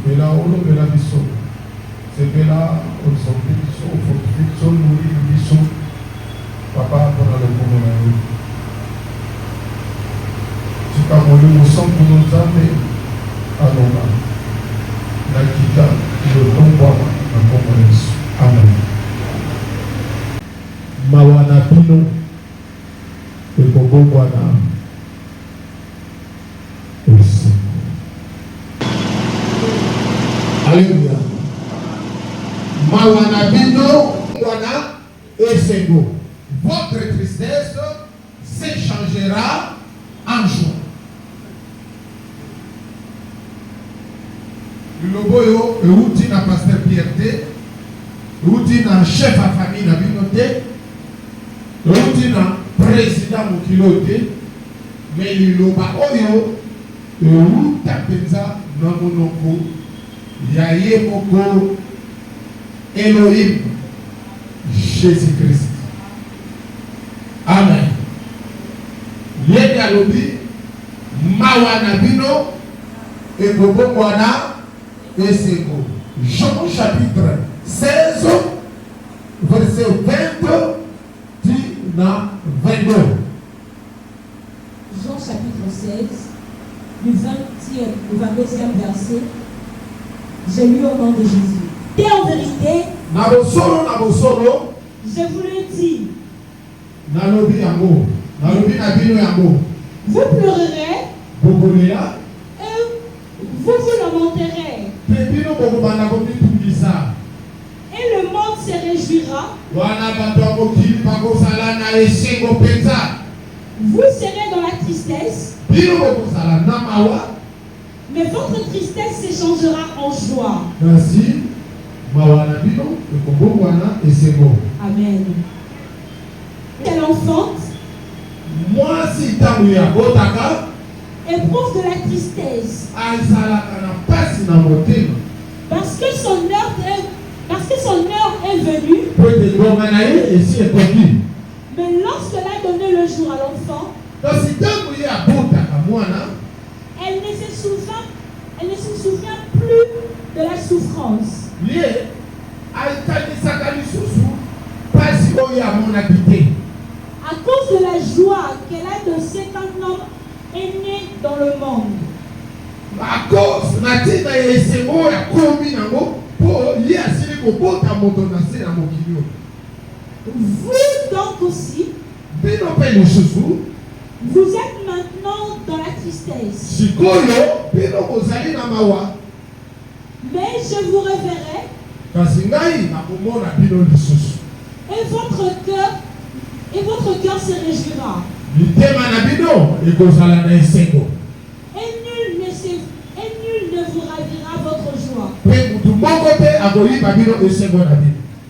c'est là où l'on la mission. C'est là où on s'en fait mission, on fait mission, nous vivons mission. Papa, pour le moment, c'est pas mon nom, sans pour nos âmes, alors la quitte le combat en communiste. Amen. Mawana Pino, et Kogobwana. Alléluia. Mawana Pino, Wana et Sego. Votre tristesse s'échangera en joie. Le lobo est outil na pasteur Pierre T, outil na chef à famille na binoté, outil na président Mokiloté, mais le loba oyo est outil penza na monoko yaye moko Elohim Jésus-Christ. Amen. Yedi alobi mawana bino et bobo wana et c'est beau. Jean chapitre 16 verset 20 à 22. Jean chapitre 16 du 22e verset. J'ai lu au nom de Jésus. Et en vérité, je vous le dis. Vous pleurerez et vous lamenterez. Et le monde se réjouira. Vous serez dans la tristesse. Mais votre tristesse s'échangera en joie. Merci. Amen. Quelle enfante éprouve de la tristesse parce que son heure est venue. Mais lorsqu'elle a donné le jour à l'enfant, elle ne se souvient plus de la souffrance. À cause de la joie qu'elle a de ce qu'un homme est né dans le monde. Vous donc aussi, vous êtes maintenant dans la tristesse. Mais je vous reverrai. Et votre cœur se réjouira. Et nul ne vous ravira votre joie.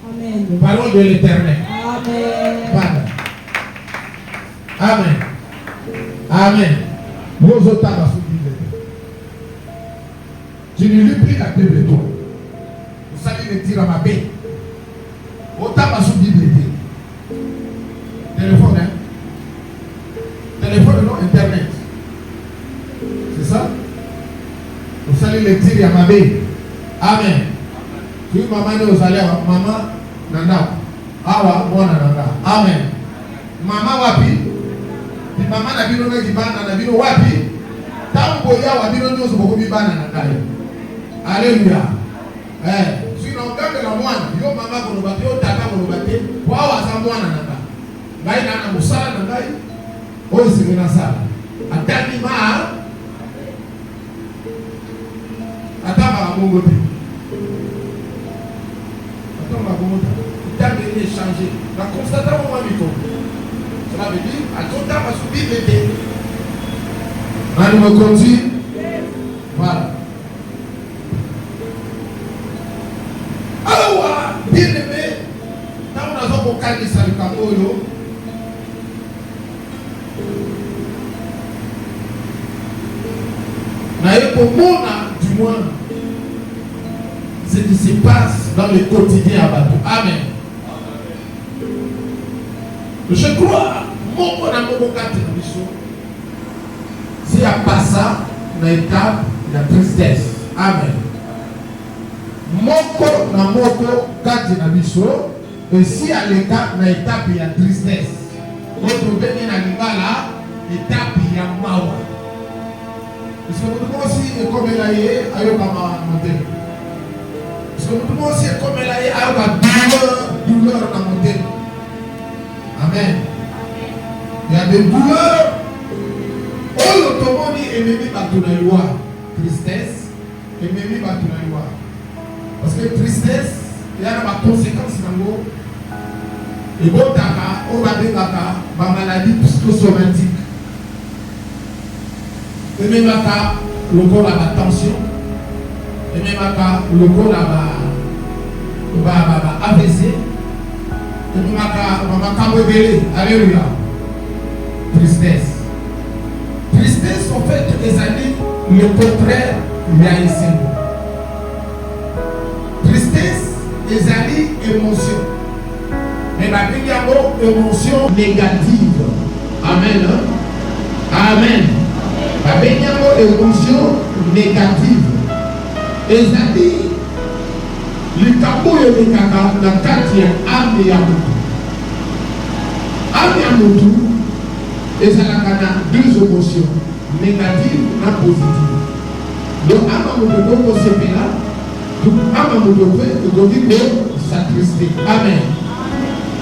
Amen. Parole de l'Éternel. Amen. Amen. Amen. Tu ne lis plus la Bible toi. Vous savez le dire à ma paix. Autant ma sous-Bible. Téléphone, hein? Téléphone, non, Internet. C'est ça? Vous allez le dire à ma paix. Amen. Tu maman, vous allez à maman, nana. Awa, moi, nana. Amen. Maman, wapi? Maman, nabino, nabino, nabino, wapi? Tambo, ya, wabino, nous, beaucoup, bibana, nana. Alléluia. Sinon, quand la moine, yo maman, vous nous battez, yo tata, vous nous battez, wawa, sa moine, nana. Ngai nana musala na ngai oyo singena sala atani ma atama bongo te atama bongo te tami est changé la constatation moi miko cela veut dire atota ma subi bébé manu me conduit voilà alors bien aimé tant on a zo kanisa likamoyo. Du moins ce qui se passe dans le quotidien à Batou. Amen. Je crois c'est à passer dans l'étape de la tristesse. Amen. Moko na moko kati na biso esi aleka na étape ya tristesse. Oto benge na lingala étape ya mawa. Parce que nous aussi comme la ye ayo kama monter. Parce que nous aussi comme la ye ayo ka douleur na monter. Amen. Il y a des douleurs. Oh l'automoni et même pas tout la loi. Tristesse et même pas tout la loi. Parce que tristesse, il y a des conséquences dans l'eau. Et bon, on va dire ma maladie psychosomatique. Et même le corps a la tension. Et même le corps a AVC. Et même a alléluia. Tristesse. Tristesse, en fait, les amis, le contraire, il y a ici. Tristesse, les amis, émotion. Mais la Bible a une émotion négative. Amen. Amen. La Bible a une émotion négative. Les amis, le capot est le caca, la quatrième âme et amour. Âme et amour, et ça a deux émotions, négatives et positives. Donc, âme et amour, c'est là. Donc, âme et amour, c'est sa tristesse. Amen.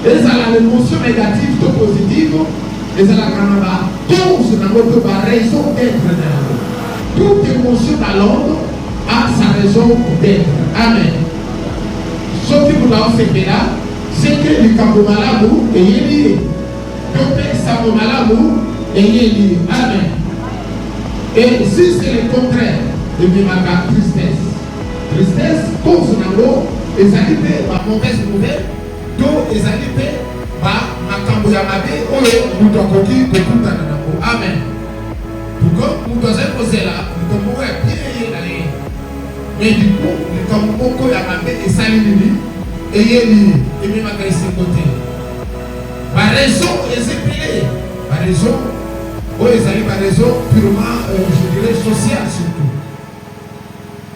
Et ça a l'émotion négative ou positive, et ça a tous notre raison d'être dans l'homme. Toute émotion dans l'homme a sa raison d'être. Amen. Ce qui vous l'a fait là, c'est que le campo malamu est lié. Donc, ça me malamu est lié. Amen. Et si c'est le contraire, de ma tristesse. Tristesse cause dans l'eau, et ça dit ma mauvaise nouvelle. Donc, les alliés, ma camboyamabe, nous devons écouter. Amen. Pourquoi nous devons poser là, nous devons bien aller. Mais du coup, nous devons beaucoup yamabe et saluer, et yéli, et même à ce côté. Par raison, les épilés, par raison, les alliés, par raison purement, je dirais, sociale surtout.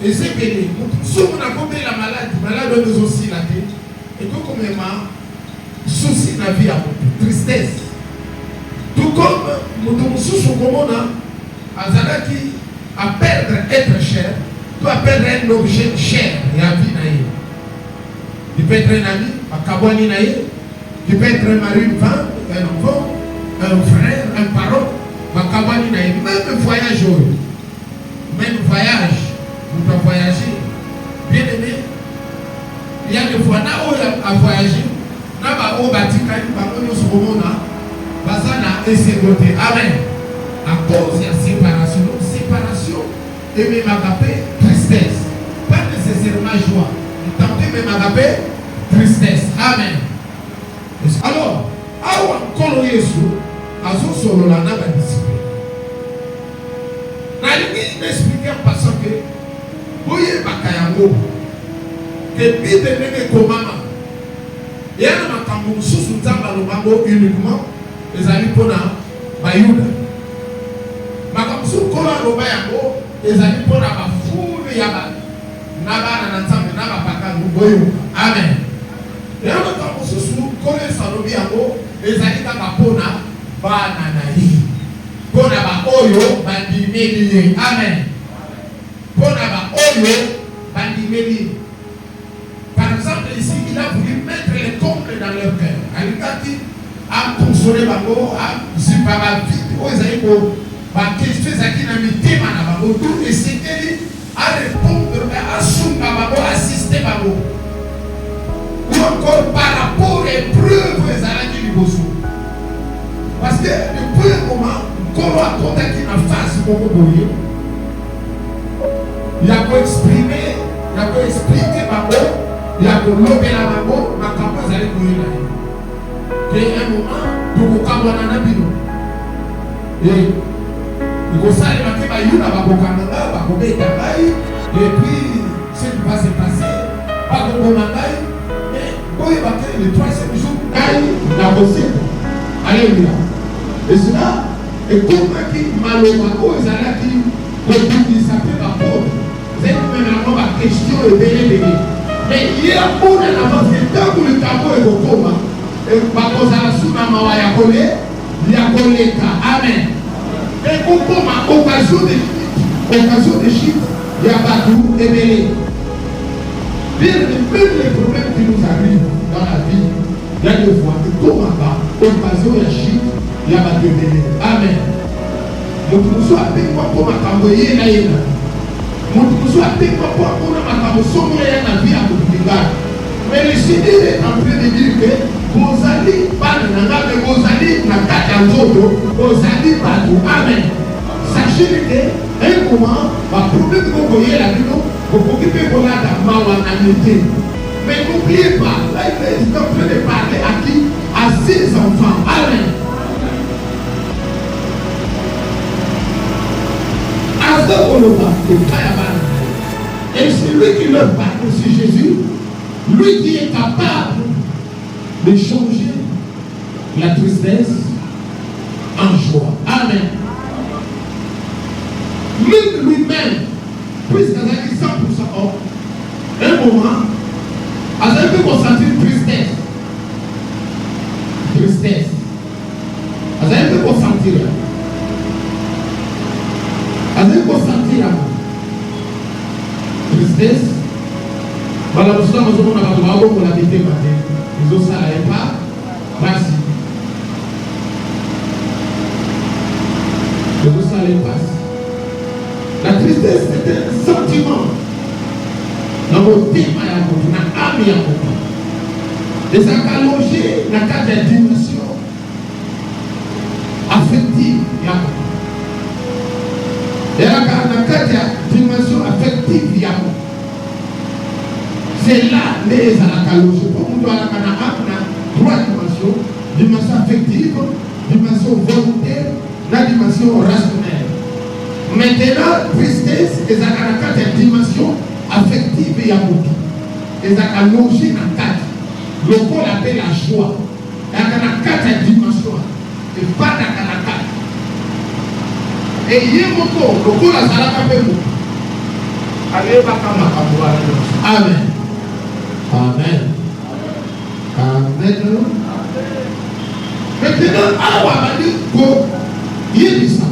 Et c'est béni. Si on a compris la malade nous aussi la tête. Et tout comme souci dans la vie à beaucoup, tristesse. Tout comme nous sommes comme on a, qui à perdre être cher, doit perdre un objet cher et à vie naïe. Il peut être un ami, un kabouani naïe, il peut être un mari, une femme, un enfant, un frère, un parent, un kabouani naïe. Même voyage, nous devons voyager. Bien aimé. Il y a des fois où il a voyagé, il y a des Amen. À cause de la séparation. Séparation et même agapé, tristesse. Pas nécessairement joie. Il tente même agapé, tristesse. Amen. Alors, quand Yesu a solo la naba discipline. Je vais expliquer en passant que vous voyez Bakayango. Que Bible n'est que maman. Et à la makambo sous nzamba lobango uniquement les amis pona bayuda. Makambo sous kola lobayango les amis pona ba fulu yaba. Naba na nzamba naba paka boyo. Amen. Et à la makambo sous kola salobiyango les amis ka pona ba nanali. Pona ba oyo bandimeli. Amen. Pona ba oyo bandimeli. Par exemple, ici, il a voulu mettre les combles dans leur cœur. Il a consolé Bango, c'est pas ma vie. Ils avaient ma question, c'est qu'il a mis des mains à Bango. Tout et c'était à répondre, à assumer Bango, assister Bango. Ou encore par rapport aux preuves des alliés du Bosso. Parce que depuis un moment, quand on a contacté la face de Bango, il a exprimer, il a expliqué Bango. Il y a pour l'obé la maman, ma campagne allait courir là. Et un moment, tout le monde a un abîme. Et il faut ça, il va faire une ababokanga, babobé tabaï. Et puis, ce qui va se passer, pas de bomangaï. Et quand il va faire le troisième jour, il a bossé. Alléluia. Et cela, et comme qui malheureusement, ils allaient dire, il s'appelle la pauvre. question est belle. Mais il y a un avance que tant que le tabou est au coma, et par cause à la souma ya collé, il y a collé. Amen. Et au coma, occasion de chute, il y a Batou et Bélé. Bien, même les problèmes qui nous arrivent dans la vie, il y a des fois que comme occasion de chute, il y a Batou et Bélé. Amen. Donc, nous sommes avec moi pour m'accompagner là. Nous sommes avec moi pour m'accompagner dans la vie à Bouddha. Mais le Seigneur est en train de dire que vous allez pas dans la vie, vous allez dans la carte vous allez partout. Amen. Sachez que un moment, le problème que vous voyez là, vous occupez de la mawanamité. Mais n'oubliez pas, là il est en train de parler à qui? À ses enfants. Amen. Et c'est lui qui leur parle, c'est Jésus, lui qui est capable de changer la tristesse en joie. Amen. Lui-même, puisqu'il a dit 100% homme, un moment, il a pu ressentir tristesse. Tristesse. Il a pu ressentir. Avec ressentir tristesse, voilà, nous sommes dans un pour l'habiter matin. Nous ne savons pas. Voici. Nous ne savons pas. La tristesse, c'est un sentiment. Dans mon thème, dans l'âme, et ça a logé dans quatre dimensions affectives. Et la dimension affective, c'est là les alacaloges. Pour nous, trois dimensions: dimension affective, dimension volontaire, la dimension rationnelle. Maintenant, tristesse, et la quatre dimensions affectives et amoureuse. Et ça a logé dans quatre. Le corps appelle la joie. Il y a quatre dimensions. Et pas dans la quatre. Et il y a mon corps, le corps a salaka pemo. Allez, Amen. Amen. Amen. Maintenant, on va dire qu'il y a ça.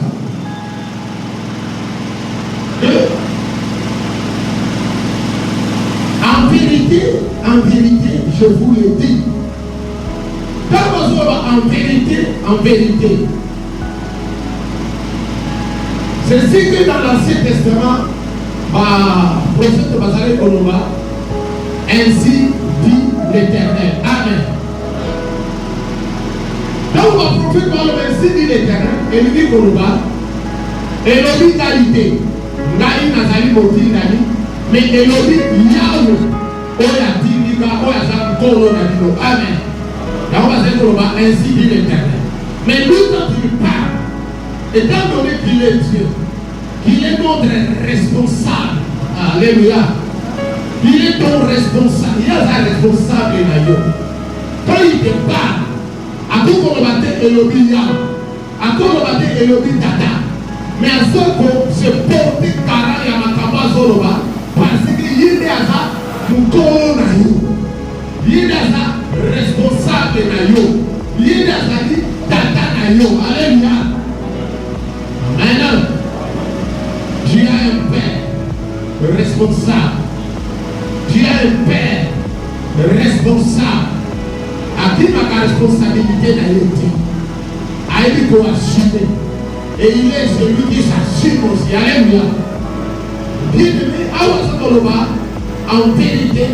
En vérité, je vous le dis. En vérité. C'est ce que dans l'Ancien Testament, le prophète Bazalé Koloba, ainsi dit l'Éternel. Amen. Donc le prophète parle ainsi dit l'Éternel, et lui dit Koloba, et l'obit qualité, Naï Nazali Moti Nani, mais et l'obit Yahou, Oya Dibika, Oya Zam Kolo Nadino. Amen. Donc Bazalé Koloba, ainsi dit l'Éternel. Mais lui, quand il parle, étant donné qu'il est Dieu, qu'il est notre responsable, alléluia, il est ton responsable, il est un responsable dans yo. Quand il te parle, à tout le monde est Elobi Yam, à tout le monde est Elobi Tata, mais à ce qu'on se porte Kara Yamakaba Zoroba, parce qu'il y a ça, nous collons il y a ça, responsable dans yo, il y a ça, Tata dans yo, alléluia. Maintenant, tu as un père responsable. Tu as un père responsable. À qui ma responsabilité n'a été? À lui pour assumer. Et il est celui qui s'assume aussi. Alléluia. Bien aimé,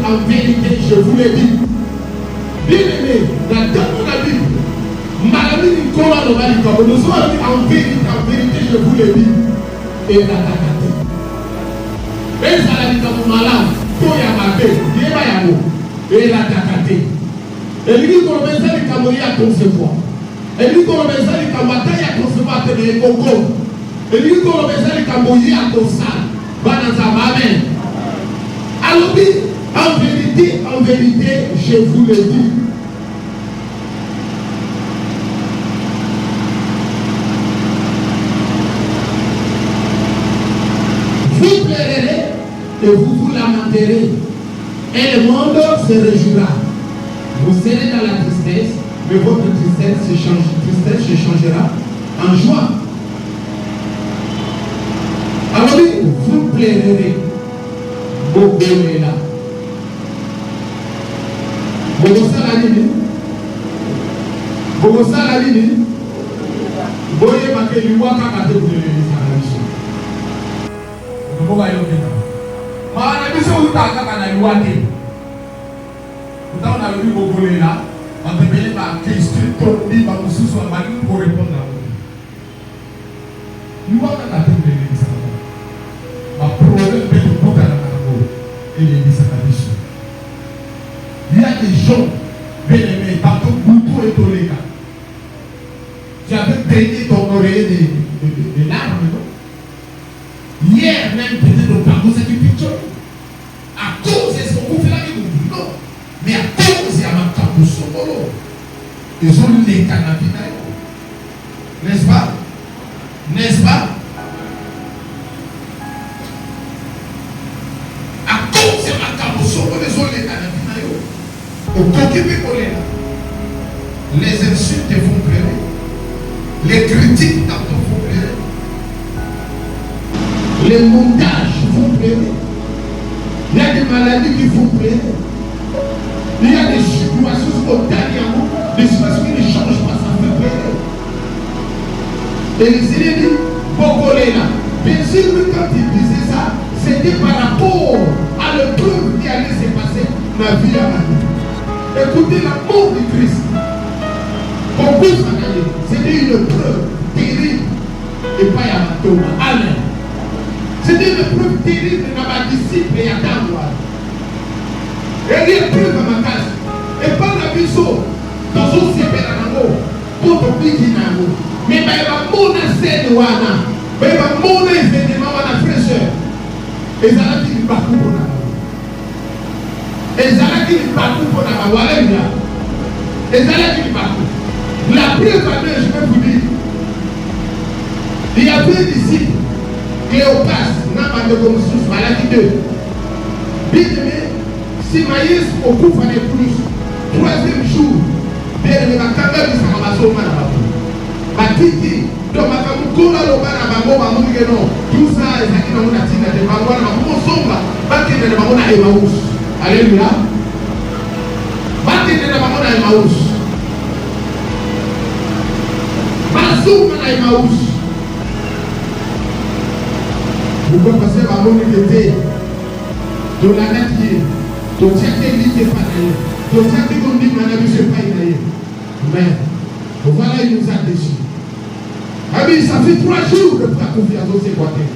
en vérité, je vous le dis. Bien aimé, dans la Bible, nous sommes en vérité, je vous le dis. Et la takate. Et ça l'a dit comme malade, Toya Mabe, Yebayamo, et la takate. Et lui, qu'on a besoin de Kamoya à concevoir. Et lui, qu'on a besoin de Kamataï à concevoir de Koko. Et lui, qu'on a besoin de Kamoya à concevoir. Amen. Alors, en vérité, je vous le dis. Vous plairez et vous vous lamenterez et le monde se réjouira. Vous serez dans la tristesse, mais votre tristesse se changera en joie. Alors vous plairez. Bogolela. Bogosala nini? Boye makeli waka kate kulelisa na biso. Boga yoketa. Maana biso utaka kana liwate. Utaona lobi bogolela, batebele ba question tondi ba mususu ba mali pour répondre à vous. Liwaka kate kulelisa. Ba problème pe kutoka na kango elelisa kabisa. Il y a des gens bien aimés, tantôt beaucoup étonnés. Tu avais baigné ton oreiller de larmes, non? Hier même, peut-être au parcours, c'est du picture. À cause de ce qu'on fait là, non. Mais à cause de ma capuchon, ils ont les canapés. N'est-ce pas? N'est-ce pas? À cause de ma capuchon, ils ont les canapés. Les insultes te font pleurer. Les critiques te font pleurer. Les montages font pleurer. Il y a des maladies qui font pleurer. Il y a des situations spontanées, des situations qui ne changent pas, ça fait pleurer. Et le Seigneur dit, Bogolela. Bien sûr, quand il disait ça, c'était par rapport à l'épreuve qui allait se passer dans la vie à la vie. Écoutez l'amour de Christ. C'était une preuve terrible et pas à ma tombe. Amen. C'était une preuve terrible dans ma disciple et à Danois. Et il y a preuve à ma case. Et pas la biseau. Dans son sépère à l'amour. Pour ton piquet à l'amour. Mais il va mon scène wana. Il va mon événement à la fraîcheur. Et ça a dit parcours pour l'amour. Et ça a dit parcours pour l'amour. Et ça a dit parcours. La preuve, je vais vous dire, il y avait un disciple, Cléopas, n'a pas de conscience, maladie 2. Bien aimé, si Maïs au coup fallait plus, troisième jour, bien aimé, ma caméra de Saramaso, ma titi, donc ma caméra, tout ça, et ça qui n'a pas de tina, de ma voix, ma sombre, ma titi de ma voix, Emmaüs. Alléluia. Ma titi de ma voix, Emmaüs. Pourquoi parce que maman était dans la nature, ton tchèque n'était pas d'ailleurs, ton tchèque qu'on dit madame je sais pas d'ailleurs. Mais voilà il nous a déçus. Ah oui, ça fait 3 jours que ta confiance au Séquateur.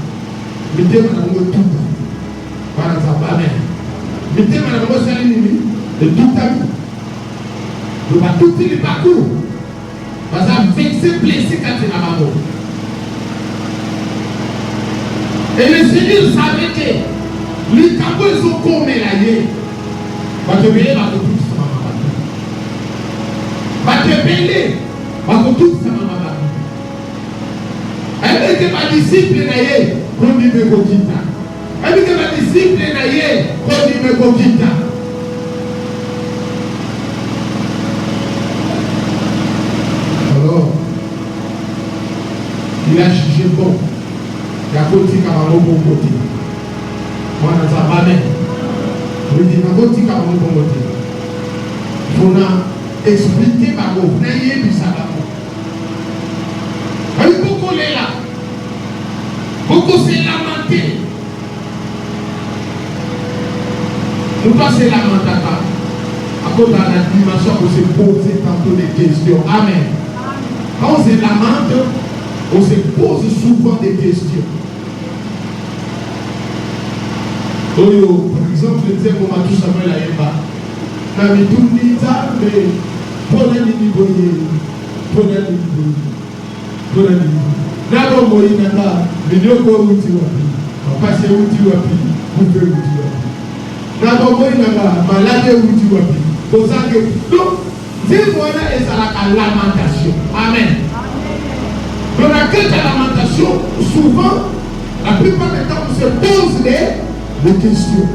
Mettez madame tout. Par exemple, amen. Mettez madame Salinini de tout à vous. On va tout le parcours. Parce que vexé, blessé quand il a maman. Et le Seigneur savait que les tabous ils ont comme là. Va te payer, va te tout ça, maman. Va te payer, va te tout ça, maman. Elle était ma disciple, qu'on dit me coquita. Elle était ma disciple, qu'on dit me coquita. Il a jugé bon. Il a continué à mon bon côté. Moi, je n'ai pas même. Je dis, il a continué à mon bon côté. Il faut expliquer ma voix. Vous n'ayez plus ça là. Il faut qu'on est là. Beaucoup s'est lamenté. Pourquoi c'est lamentable? À cause de la dimension où se poser tantôt des questions. Amen. Quand on se lamente, on se pose souvent des questions. Par exemple, je disais pour Matou Samuel Aïba, mais tout le monde mais pour les niveaux, pour les niveaux, pour les niveaux. N'abord, moi, il y a des gens qui ont passé où tu as pris, pour faire où tu as pris. N'abord, moi, il y a malade où tu as pris. Pour ça que, donc, c'est voilà et ça la lamentation. Amen. Dans la quête de la lamentation, souvent, la plupart du temps, on se pose des questions.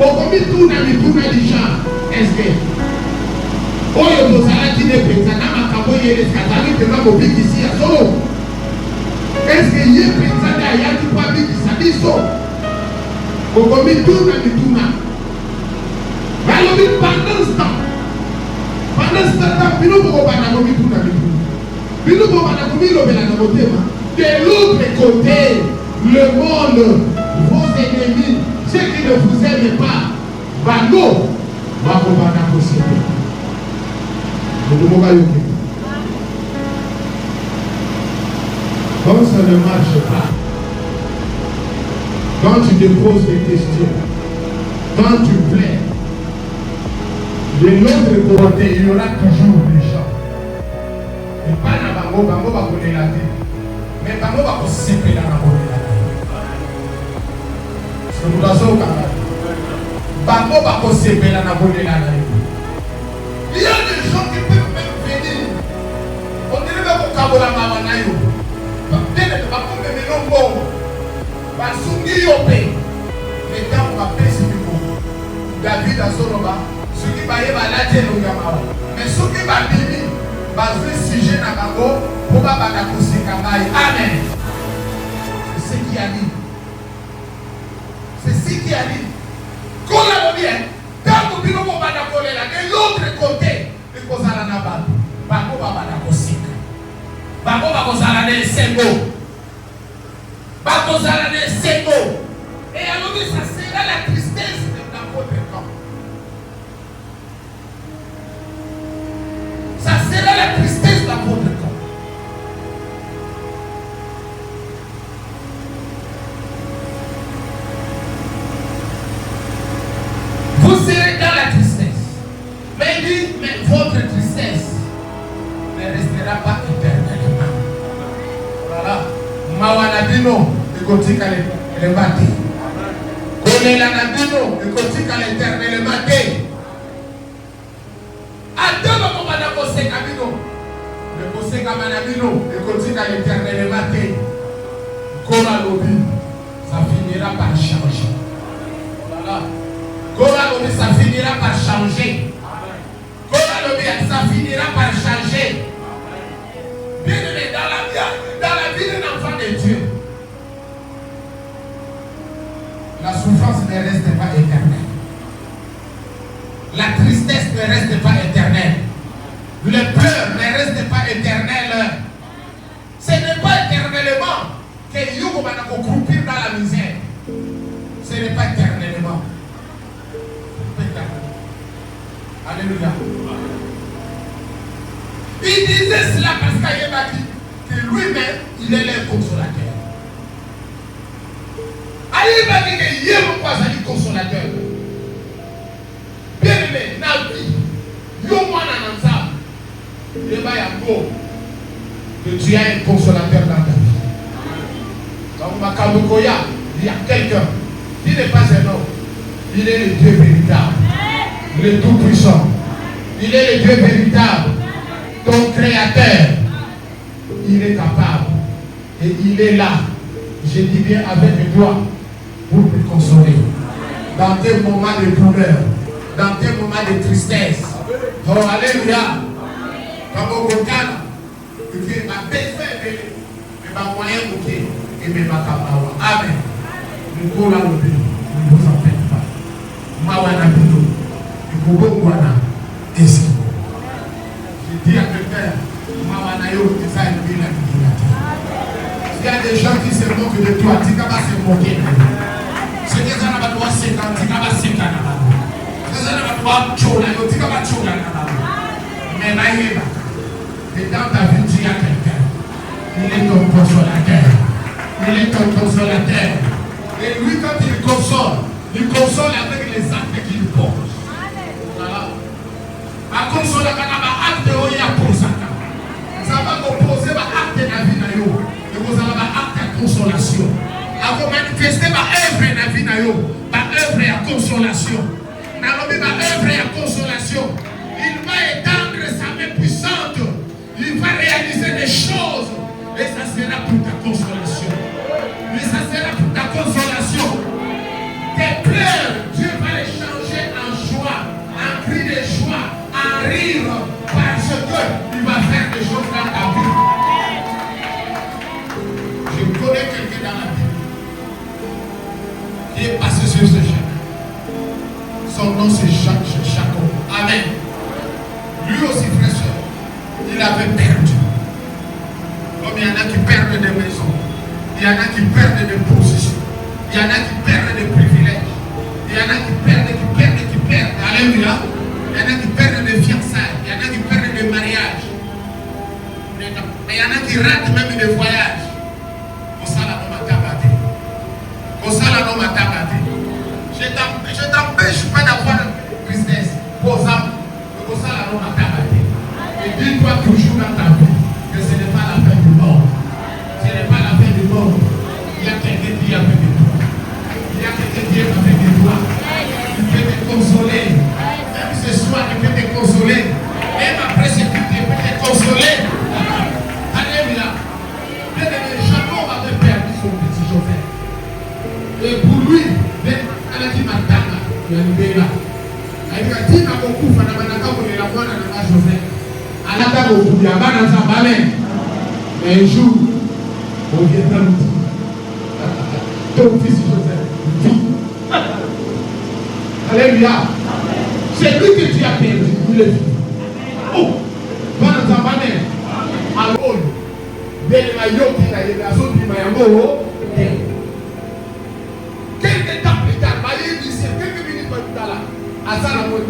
okomituna mituna déjà est-ce oyo tozalaki ne mpenza na makambo oyelesika azali mpenza kobikisi ya solo eske ye mpenza nde ayaki mpo abikisa biso okomituna mituna balobi pendant ce temps bino bokobanda komituna mituna bino bokobanda komilobela na motema de l'autre côté le monde vos ennemis ceux qui ne vous aiment pas bango bakobanda kosepela quand ça ne marche pas, quand tu te poses des questions, quand tu plais, de l'autre côté, il y aura toujours des gens. Et pas dans Bango, Bango va connaître la vie. Mais Bango va se séparer dans la vie. C'est pour ça au Canada. Bango va se séparer dans la vie. Il y a des gens qui peuvent même venir. On dirait que Kabola Mamanayo. Peut-être que Bako me met bon. Basungi Yope. Mais quand on va passer du coup, David a Soroba, ceux qui va y avoir la tête au Yamao. Mais ceux qui va vivre, va se sujet dans Bango, pour pas batakousser Kamaï. Amen. C'est ce qui arrive. C'est ce qui arrive. Qu'on bien. Tant que nous avons de l'autre côté, nous avons Bango va batakousika. Bango va kozala ne sengo. Bango zala ne sengo. Et alors ça sera la tristesse dans votre camp. Ça sera la tristesse dans votre camp. Vous serez dans la tristesse. Mais il dit, mais votre tristesse ne restera pas éternellement. Voilà. Mawanabino, écoutez les matés. Connaît la nabino, écoutez l'éternellement. Attends, mon madame, c'est Camino. Le conseil Camanabino, écoutez l'éternellement. Kora Lobi, ça finira par changer. Voilà. Kora Lobi, ça finira par changer. Kora Lobi, ça finira par changer. Bien aimé, dans la vie d'un enfant de Dieu, la souffrance ne reste pas éternelle. La tristesse ne reste pas éternelle. Le pleur ne reste pas éternel. Ce n'est pas éternellement que Yogo va croupir dans la misère. Ce n'est pas éternellement. Alléluia. Il disait cela parce qu'il m'a dit que lui-même, il est le consolateur. Il m'a dit que hier, on passe à le consolateur. Bien aimé, Nabi, Yomo Nananza, il va y avoir que tu as un consolateur dans ta vie. Dans Makabukoya, il y a quelqu'un qui n'est pas un homme. Il est le Dieu véritable, le Tout-Puissant. Il est le Dieu véritable. Ton créateur, il est capable et il est là. Je dis bien avec toi pour te consoler dans tes moments de douleur, dans tes moments de tristesse. Oh, alléluia. Comme au Bokana, tu fais ma besoin de ma moyen bouquet et mes makabawa. Amen. Nous courons à l'obéi, ne vous en faites pas. Mawana Bino, nous pouvons voir ici. Je dis à quelqu'un, Mawanayo, tu as une vie la vie. Il y a des gens qui se moquent de toi, tu ne vas pas se moquer. C'est des gens qui vont se moquer, tu ne vas pas se moquer. C'est des gens qui vont se moquer, tu ne vas pas se moquer. Mais là, et dans ta vie, tu as quelqu'un. Il est ton consolateur. Il est ton consolateur. Et lui, quand il console avec les actes qu'il pose. Voilà. Ma console, acte pour ça. Ça va composer ma acte de la vie. Et vous avez un acte de consolation. À vous manifester ma œuvre de la vie. Ma œuvre de consolation. Ma œuvre de consolation. Il va étendre sa main puissante. Il va réaliser des choses. Et ça sera pour ta consolation. Et ça sera pour ta consolation. Tes pleurs, Dieu va les changer. il avait perdu. Comme il y en a qui perdent des maisons, il y en a qui perdent des positions, il y en a qui perdent des privilèges, il y en a qui perdent. Alléluia. Il y en a qui perdent des fiançailles, il y en a qui perdent des mariages, il y en a qui ratent même des voyages. Pour ça, la norme a tabaté. Pour ça, la norme a tabaté. Je t'empêche pas d'avoir un business. Pour ça, la norme a tabaté. Et dis-toi toujours dans ta vie que ce n'est pas la fin du monde. Ce n'est pas la fin du monde. Il y a quelqu'un qui est avec toi. Il y a quelqu'un qui est avec toi. Il peut te consoler. Même ce soir, il peut te consoler. Même après ce culte, il peut te consoler. Alléluia. Jacob avait perdu son petit Joseph. Et pour lui, il a dit Matanga, il a dit là. Il a dit beaucoup, il a dit Joseph. Il a dit beaucoup, il a dit mais un jour, on viendra nous dire ton fils Joseph vit. Alléluia. C'est lui que tu as perdu, il est vivant. Oh, alors, quelques temps plus tard, quelques minutes plus tard,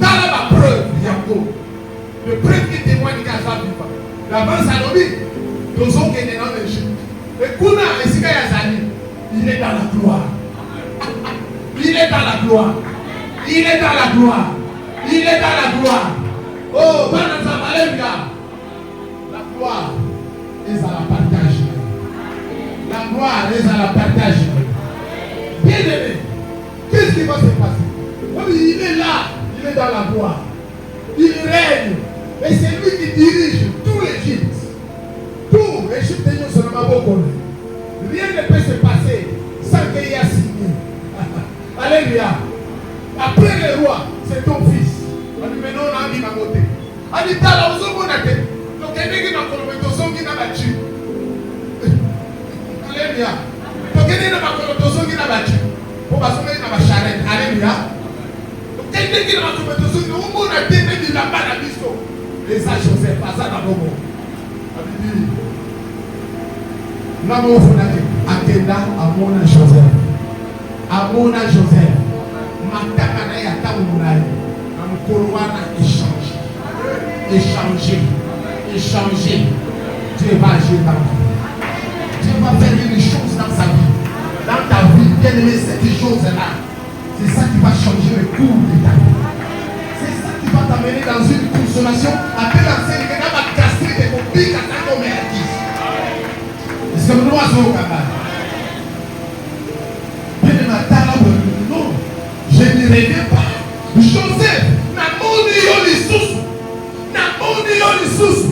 dans la preuve, le preuve qui témoigne qu'il a vivant. D'abord, Salomé, nous avons gagné dans le jeu. Et Kuna, il est dans la gloire. Il est dans la gloire. Il est dans la gloire. Il est dans la gloire. Oh, Alléluia. La gloire est à la partage. La gloire est à la partage. Bien aimé, qu'est-ce qui va se passer? Il est là, il est dans la gloire. Il règne. Et c'est lui qui dirige tout l'Égypte. Tout l'Égypte est seulement beaucoup. Rien ne peut se passer sans qu'il y ait signé. Alléluia. Après le roi, c'est ton fils. On dit, mais non, on a mis ma côté. On dit, t'as la raison, on a dit. Donc, il y a des gens qui ont battu. Alléluia. Donc, il y a des gens qui ont battu. Pour passer dans la charrette. Alléluia. Donc, il y a des gens qui ont battu. On a dit, la balle à bisto. Et ça, Joseph, pas ça dans le monde. On dit, là, on va dire, Akenda, Amona Joseph. Amona Joseph. Mataka na ya tamunai. Namukoloana échanger. Dieu va agir dans ta vie. Dieu va faire une chose dans sa vie. Dans ta vie, bien aimé, cette chose-là, c'est ça qui va changer le cours de ta vie. C'est ça qui va t'amener dans une consommation. Après l'enseigne, quelqu'un va castrer tes copies quand t'as comme artiste. Est-ce que nous avons au cabane? Bien aimé, non, je ne reviens pas. Joseph, n'a moni yo lisusu.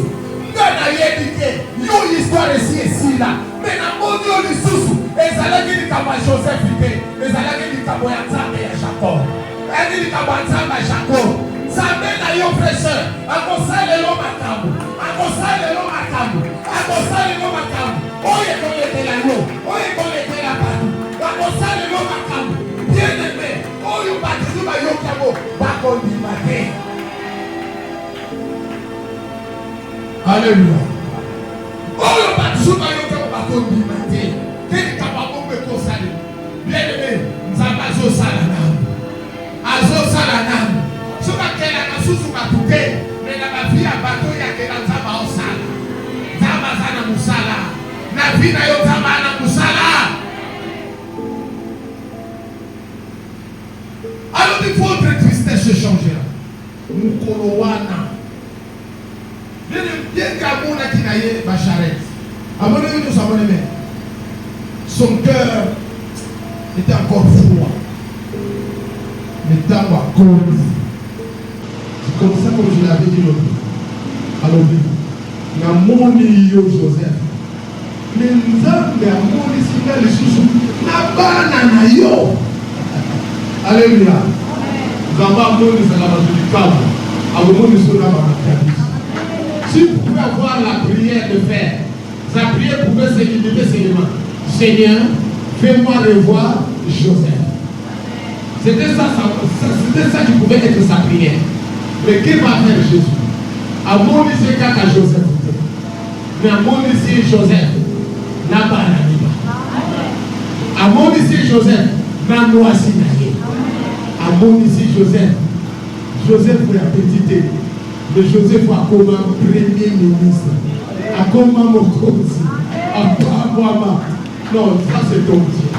Ngana yedike, yo histoire ici là. Mais n'a moni yo lisusu. Ezalaki ni kama Joseph ike. Ezalaki ni kama ya Nzambe ya Jacob. Eni ni kama Nzambe ya Jacob. Nzambe na yo frère, akosala lo makambo. Oye koletela yo. Oye koletela patu. Akosala lo makambo. Bien aimé. Oyo batizu ba yo kamo. Bakondimate. Alléluia. Oyo batizu ba yo kamo bakondimate. Keni kababo me kosale. Bien aimé. Nzamba zo sala na. Azo sala na. Soka kela na susu batuke. Mais na ba vie abato ya kela nzamba osala. Nzamba sana musala. Na vie na yo nzamba na musala. Alors il faut votre tristesse se changer. Mukolowana. Bien qu'Amona qui n'aille pas charrette. Abonnez-vous tous, abonnez-vous. Son cœur était encore froid. Mais dans ma cause. C'est comme ça que je l'avais dit l'autre. Alors il y a mon Joseph. Mais nous avons les sous la banane yo. Alléluia. Nous avons la du câble. Si vous pouvez avoir la prière de faire, sa prière pouvait se limiter seulement. Seigneur, fais-moi revoir Joseph. C'était ça qui pouvait être sa prière. Mais qu'est-ce va faire Jésus? amonisi kaka Joseph te mais amonisi Joseph na bana liba amonisi Joseph na mwasi na ye amonisi Joseph pour la petite le Joseph a comme premier ministre a comme mokonzi a pas non ça c'est ton Dieu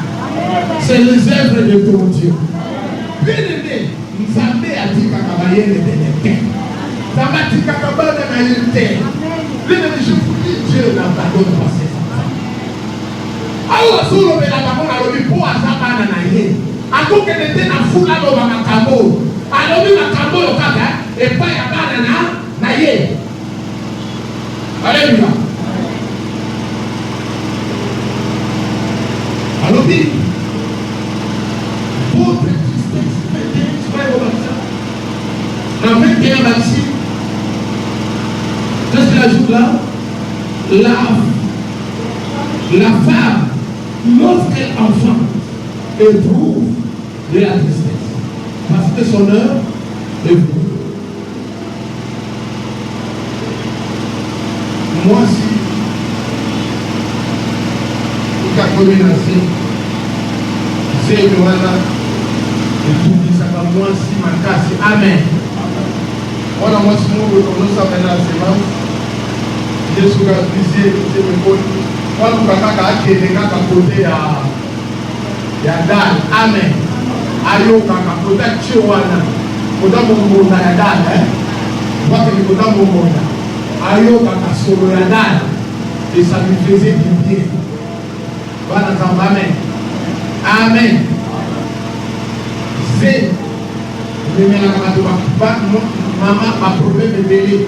c'est les œuvres de ton Dieu bien aimé Nzambe atika kabayele benete Nzambe atika kabana na yente bien aimé je vous dis Dieu n'a pas donné pas ses enfants awa solo bela bakona lobi po azabana na ye akoke nete na fula lo makambo alobi makambo yo kaka epa ya bana na ye alléluia alobi votre existence dans 21 bâti qu'est-ce qu'il ajoute là la femme lorsqu'elle enfante éprouve de la tristesse parce que son heure est venue. Moi si tout a communauté c'est que voilà et tout dit ça va moi si ma casse amen voilà moi si nous reconnaissons ça maintenant c'est bon Jésus a brisé c'est me bon moi nous kaka akele kaka côté ya dal amen ayo kaka côté chiwana côté mongonda ya dal moi que côté mongonda ayo kaka solo ya dal et ça lui faisait du bien voilà amen amen c'est le mien la maman a problème de bébé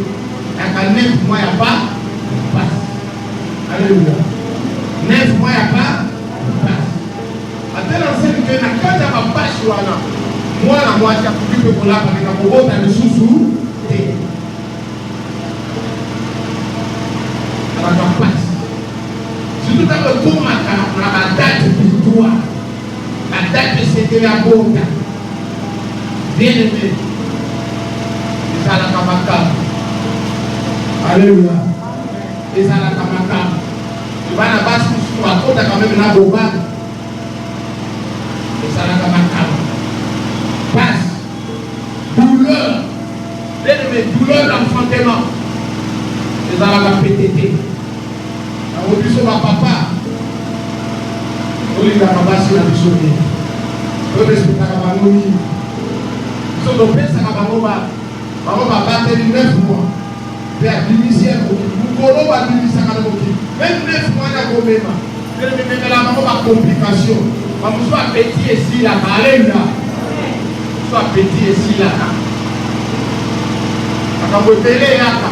à 9 mois il n'y a pas alléluia 9 mois il n'y a pas à tel enseigne que na quand il y a pas wana moi la moitié pour que pour la parce que pour autre sous et ça va pas surtout quand le tour la date de toi la date c'était la bonne bien aimé ça la kamaka alléluia et ça la kamaka il va na base sur la côte quand même na boba et ça la kamaka passe douleur bien aimé douleur d'enfantement et ça la pétété on dit sur ma papa on dit la base sur la bisonie on respecte la banoni so do pesa ka bangoba battre 9 mois et à l'initier mukolo ba limisa ka loki même 9 mois na komema mais la bangoba complication ba muso a petit ici la alléluia soit petit ici là akabotele yaka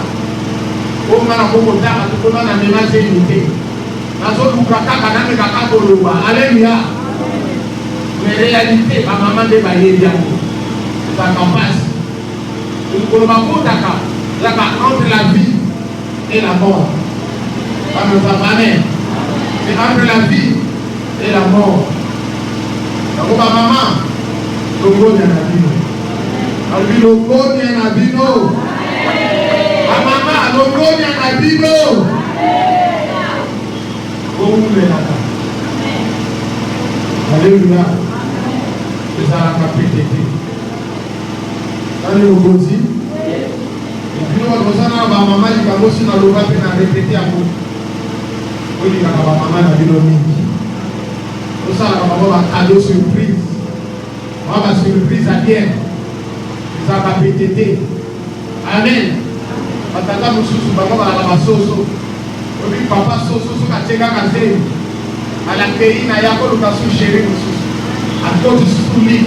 o ngana ko kotaka to na ménage unité na so lukaka kana me kaka koloba alléluia mais réalité ba maman de ba yebiako ça campagne. Nous ne pouvons pas entre la vie et la mort. Amen. C'est entre la vie et la mort. Donc, ma maman, le gros n'a pas dit le gros n'a pas dit ma maman, le gros n'a pas dit alléluia. C'est ça la capacité. Allez au Gozi. Et puis on va dire maman il va aussi dans le bas et na répéter à vous. On dit que maman na bilomi. On ça la maman va cadeau surprise. Maman va surprise à bien. Ça va péter. Amen. Patata mususu maman va la soso. On dit papa soso ka tcheka kaze. Ala kei na yako lukasu chéri mususu. A cause du lit.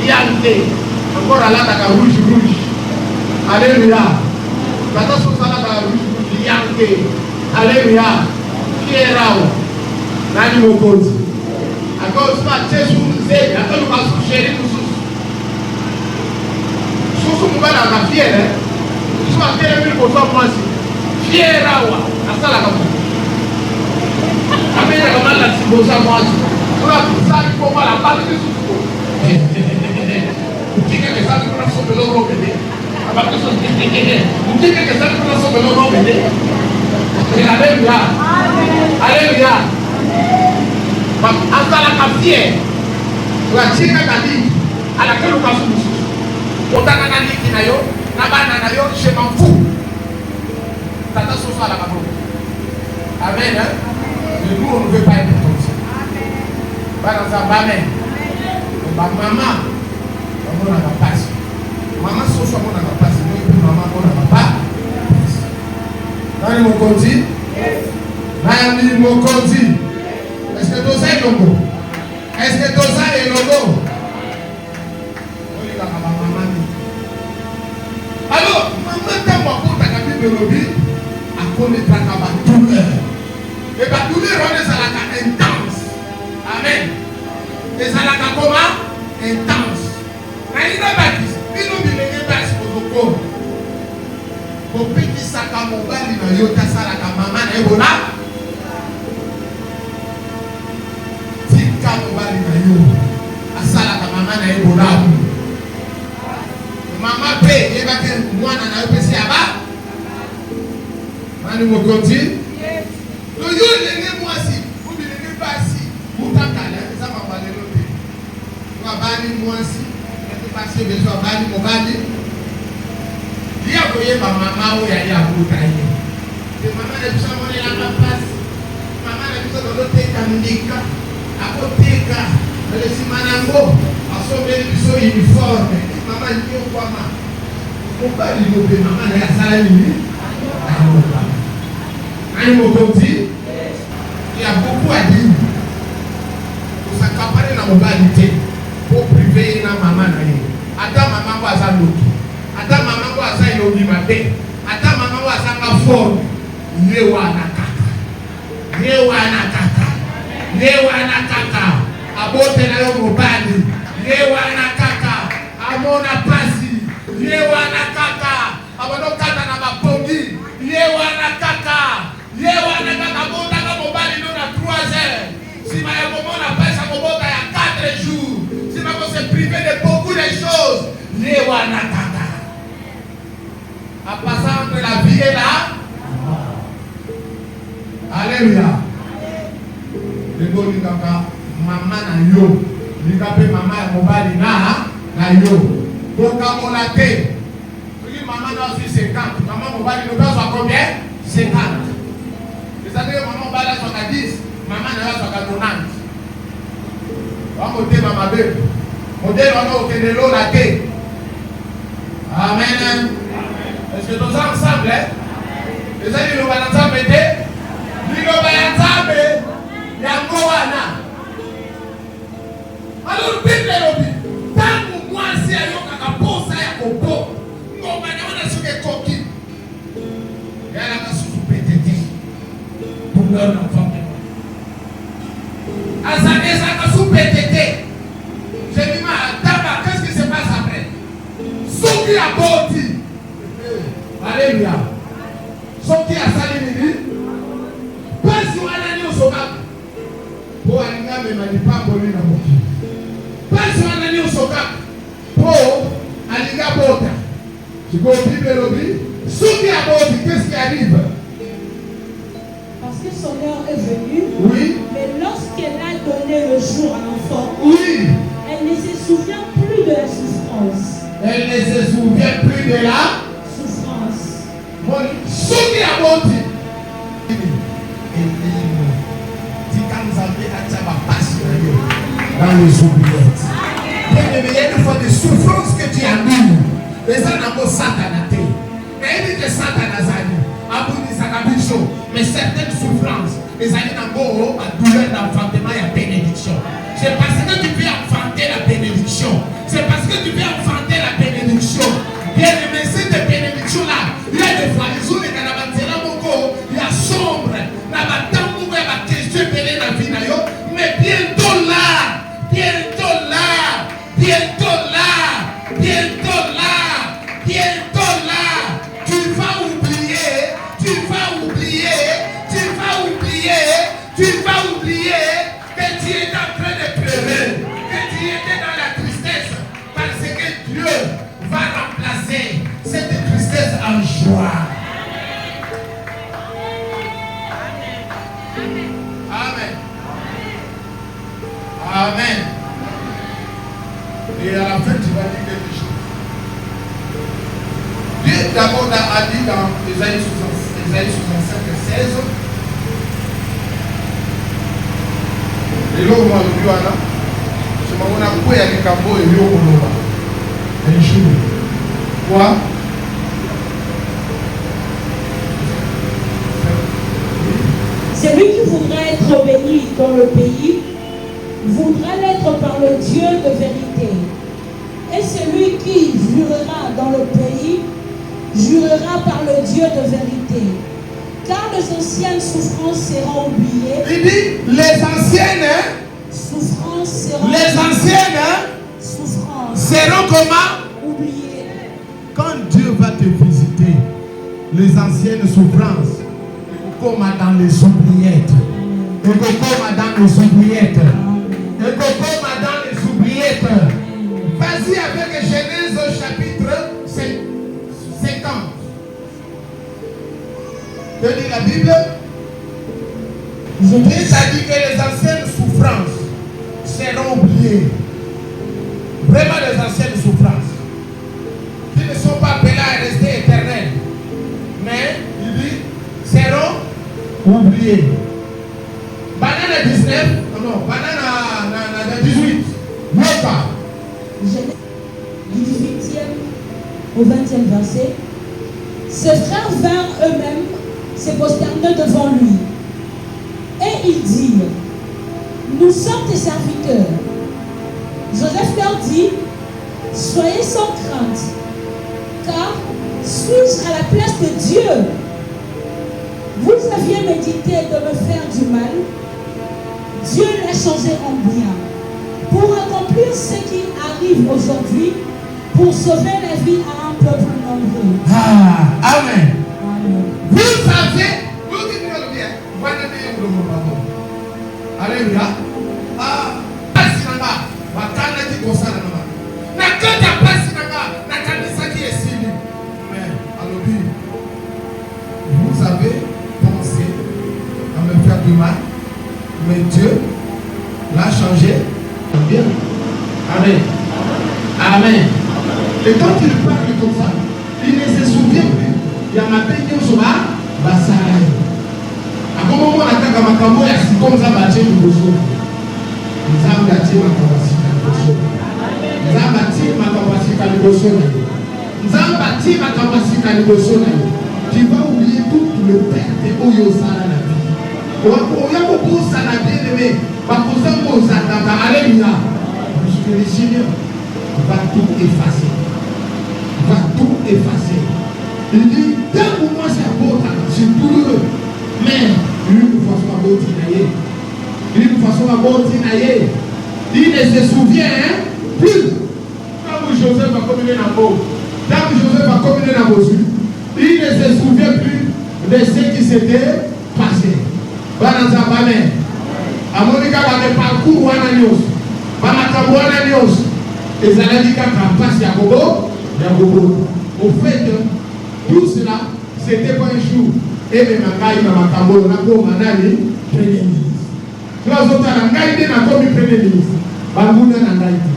Liante. Encore là dans rouge alléluia quand on s'en va rouge lianke alléluia kierao nani mokozi encore pas Jésus c'est attends pas chéri sous mbala na fière soit tellement pour toi moi si kierao asala comme amena kama la siboza moi on ça il faut pas la parler de sous Kika que ça nous prend sur le bébé. Alléluia. Alléluia. Azalaka fier. Watika kadi. Alakelo kasumu. Otaka na niki na yo, na bana na yo, je m'en fous. Tata sofa la kabo. Amen. Hein? Mais nous on ne veut pas être comme ça. Amen. Amen. Maman, on a la passe. Maman sofa on a la passe. Maman on a la passe. Nani mokonzi? Nani mokonzi? Est-ce que tout ça est logo? Est-ce que tout ça est logo? Alors, maman t'a mort ta cabine de lobby à connaître la douleur. Et la douleur on est à la intense. Amen. Et ça la comment? Intense. Mais il n'a pas dit. Il nous dit les bases pour le corps. Pour petit sac à mon bal, il y a yota salaka maman et voilà. Tika mon bal, il y a yo. Asalaka maman et voilà. Maman paye, il va faire moi dans la PC à bas. Manu me continue. Le yo, les moi si. Vous ne les pas si. Vous t'entendez, ça m'a parlé l'autre. Vous avez banni moi si. Vous passez besoin de banni mon bali. Il y a voyé ma maman où il y a beaucoup de maman de tout ça, on est là ma place. Maman de tout ça, on est là à côté de le simanango, à son bénéfice uniforme. Maman, il y a quoi, maman? On va lui dire, maman, il y a ça là, il y a beaucoup à dire. Pour s'accaparer dans la mobilité, pour priver dans maman. Attends, maman, va ça l'autre. Attends, maman, va ça l'autre. Attends, maman, va ça la forme. Yewana kaka. Abote na yo mobali. Yewana kaka. Amona pasi. Yewana kaka. Abono kata na mapongi. Yewana kaka. Bota na mobali no na 3 heures. Si ma ya komona pesa kobota ya 4 jours. Si ma ko se priver de beaucoup de choses. Yewana kaka. En passant entre la vie et la Alléluia. Lego likaka mama na yo. Likape mama ya mobali na yo. Boka molate. Soki mama na aussi 50. Mama mobali no besoin combien? 50. C'est-à-dire maman mobali a 10. Maman na yo 90. Vamos te mama be. Modèle on a au lo la te. Amen. Est-ce que tous ensemble, hein? Les amis, nous allons ensemble aider. Nous allons ensemble. Il y a un Moana. Alors, Bible est dit, tant que moi, si il y a un capot, ça y a un capot. Nous allons sur les coquilles. Il y a la casse sous PTT. Pour leur enfant. À ça, il y a la casse sous PTT. J'ai dit, qu'est-ce qui se passe après? Souki à Boti. Alléluia. Soki a sali nini? Pasi wana ni usoka. Po alinga me manipango ni na moki. Pasi wana ni usoka. Po alinga bota. Tu go Bible lobi. Soki a boti, qu'est-ce qui arrive? Parce que son heure est venue. Oui. Mais lorsqu'elle a donné le jour à l'enfant. Oui. Elle ne se souvient plus de la souffrance. Elle ne se souvient plus de la souffrance. Soki a boti. Dans les oubliettes. Il y a une fois de souffrance que tu as mis. Les gens n'ont pas satanate. Mais il dit que satanazani. Mais certaines souffrances, les amis n'ont pas la douleur d'enfantement et la bénédiction. C'est parce que tu peux enfanter la bénédiction. C'est parce que tu peux enfanter la bénédiction. Bien aimé, cette bénédiction-là, il y a des fois, les autres, il y a sombre, il y a question de la vie, mais bientôt là, tu vas oublier que tu es en train de pleurer, que tu étais dans la Amen. Et à la fin, tu vas dire quelque chose. Dieu d'abord a dit dans Ésaïe 65 et 16. Et là, on va le dire, je m'en vais à couper avec un cambo et l'eau au Loba. Un jour. Quoi? Celui qui voudrait être béni dans le pays voudra l'être par le Dieu de vérité. Et celui qui jurera dans le pays jurera par le Dieu de vérité. Car les anciennes souffrances seront oubliées. Il dit les anciennes Souffrances seront les anciennes souffrances seront comment? oubliées. Quand Dieu va te visiter, les anciennes souffrances, comme dans les oubliettes, et comme dans les oubliettes, et comme dans les oubliettes. Vas-y avec Genèse chapitre 50. Que dit la Bible? Dieu a dit que les anciennes souffrances seront oubliées. Vraiment les anciennes souffrances. Qui ne sont pas appelées à rester éternelles. Mais il dit seront oubliées. Banane 19, non, banane 18. Moka. Genèse du 18e au 20e verset. Ses frères vinrent eux-mêmes se prosterner devant lui. Et ils dirent, nous sommes tes serviteurs. Joseph leur dit, soyez sans crainte, car suis-je à la place de Dieu? Vous aviez médité de me faire du mal, Dieu l'a changé en bien, pour accomplir ce qui arrive aujourd'hui, pour sauver la vie à un peuple nombreux. Ah, Amen. Amen. Vous savez, vous dites le bien, vous allez dire le mot. Alléluia. Ah, Pasinanga, Wakana qui concerne nous. Nakanda Pasinanga, Nakanda qui est signé. Mais, allons-y. Vous avez pensé à me faire du mal, mais Dieu l'a changé. Bien. Amen. Amen. Et quand il parle comme ça, il ne se souvient plus. Il y a ma peine sur ma bassale. À un moment, on a dit que ma cambo est comme ça, bâti le bosso. Nous avons bâti ma capacité à bosso. Nous avons bâti ma capacité à bosso. Nous avons bâti ma capacité à bosso. Tu vas oublier tout le père de Oyosa dans la vie. On y a beaucoup de ça dans bien aimé. Alléluia. Parce que le Seigneur va tout effacer. Va tout effacer. Il dit, d'un moment c'est beau, c'est douloureux. Mais une façon à beau tinailler. Une façon à beau tinailler. Il ne se souvient plus. Quand Joseph va communier dans l'eau, quand Joseph va communier dans l'eau, il ne se souvient plus de ce qui s'était passé. Bananza Bamen. À Monica va le parcours Wananios. Banakabu Wananios. Et Zaladika passe Yagobo. Yagobo. Au fait, tout cela, c'était pas un jour. Et même Makai Makambo, Nako Manani, Premier ministre. Nous avons dit à Ngaïde, Nako, Premier ministre. Bangouna Nangaïde.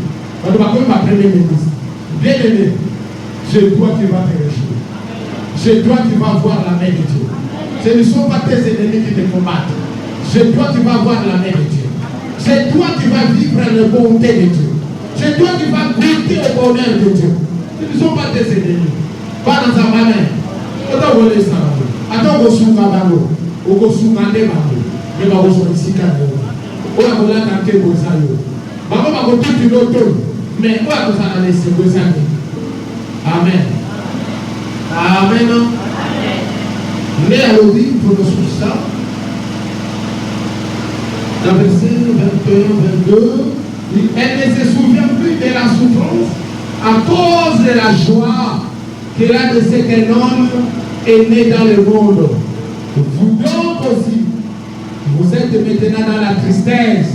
Nous avons ma Premier ministre. Bien aimé, c'est toi qui vas te réjouir. C'est toi qui vas voir la main de Dieu. Ce ne sont pas tes ennemis qui te combattent. C'est toi qui vas voir la main de Dieu. C'est toi qui vas vivre la bonté de Dieu. C'est toi qui vas goûter au bonheur de Dieu. Ce ne sont pas tes ennemis. Pas dans ta main. Attends, on laisse ça. Attends, on s'ouvre à l'eau. On s'ouvre à l'eau. Mais on s'ouvre ici à l'eau. On a volé à tenter pour ça. Maman va compter une autre. Mais on va vous en laisser pour ça. Amen. Amen. Mais à l'origine, pour le ça, dans le verset 21, 22, elle ne se souvient plus de la souffrance à cause de la joie qu'elle a de ce qu'un homme est né dans le monde. Vous donc aussi, vous êtes maintenant dans la tristesse,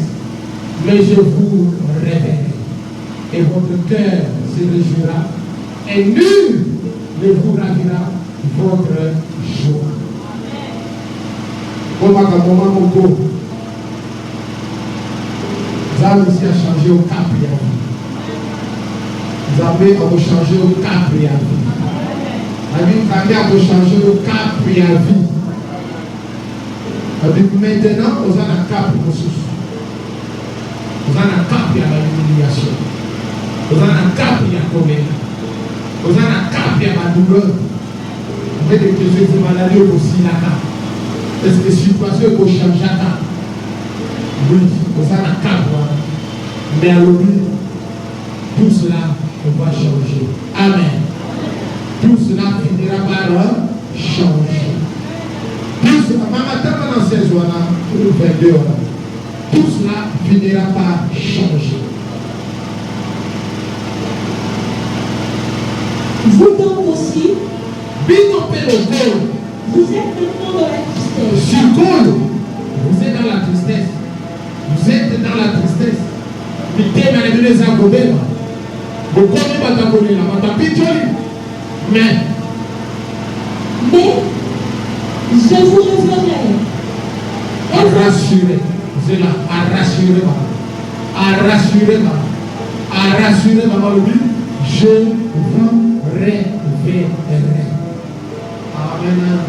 mais je vous réveille. Et votre cœur se réjouira, et nul ne vous ravira votre joie. Là aussi a changé au cap et à vie. Vous avez changé au cap et à vie. La vie a changé au cap et à vie. Maintenant, vous avez un cap pour vous. Vous avez un cap et à l'humiliation. Vous avez un cap et à la colère. Vous avez un cap et à la douleur. Vous avez des questions de maladie aussi là-bas. Est-ce que la situation peut changer là? Oui, vous avez un cap. Mais à l'oubli, tout cela va changer. Amen. Tout cela finira par changer. Tout cela, maman, dans ces jours-là, 22 heures, tout cela finira par changer. Vous donc aussi, vous êtes maintenant dans la tristesse. Vous êtes dans la tristesse. Vous êtes dans la tristesse. Mais je vous reverrai. À rassurer. C'est là, à rassurer maman. À rassurer maman. À rassurer maman. Je vous révélerai. Amen.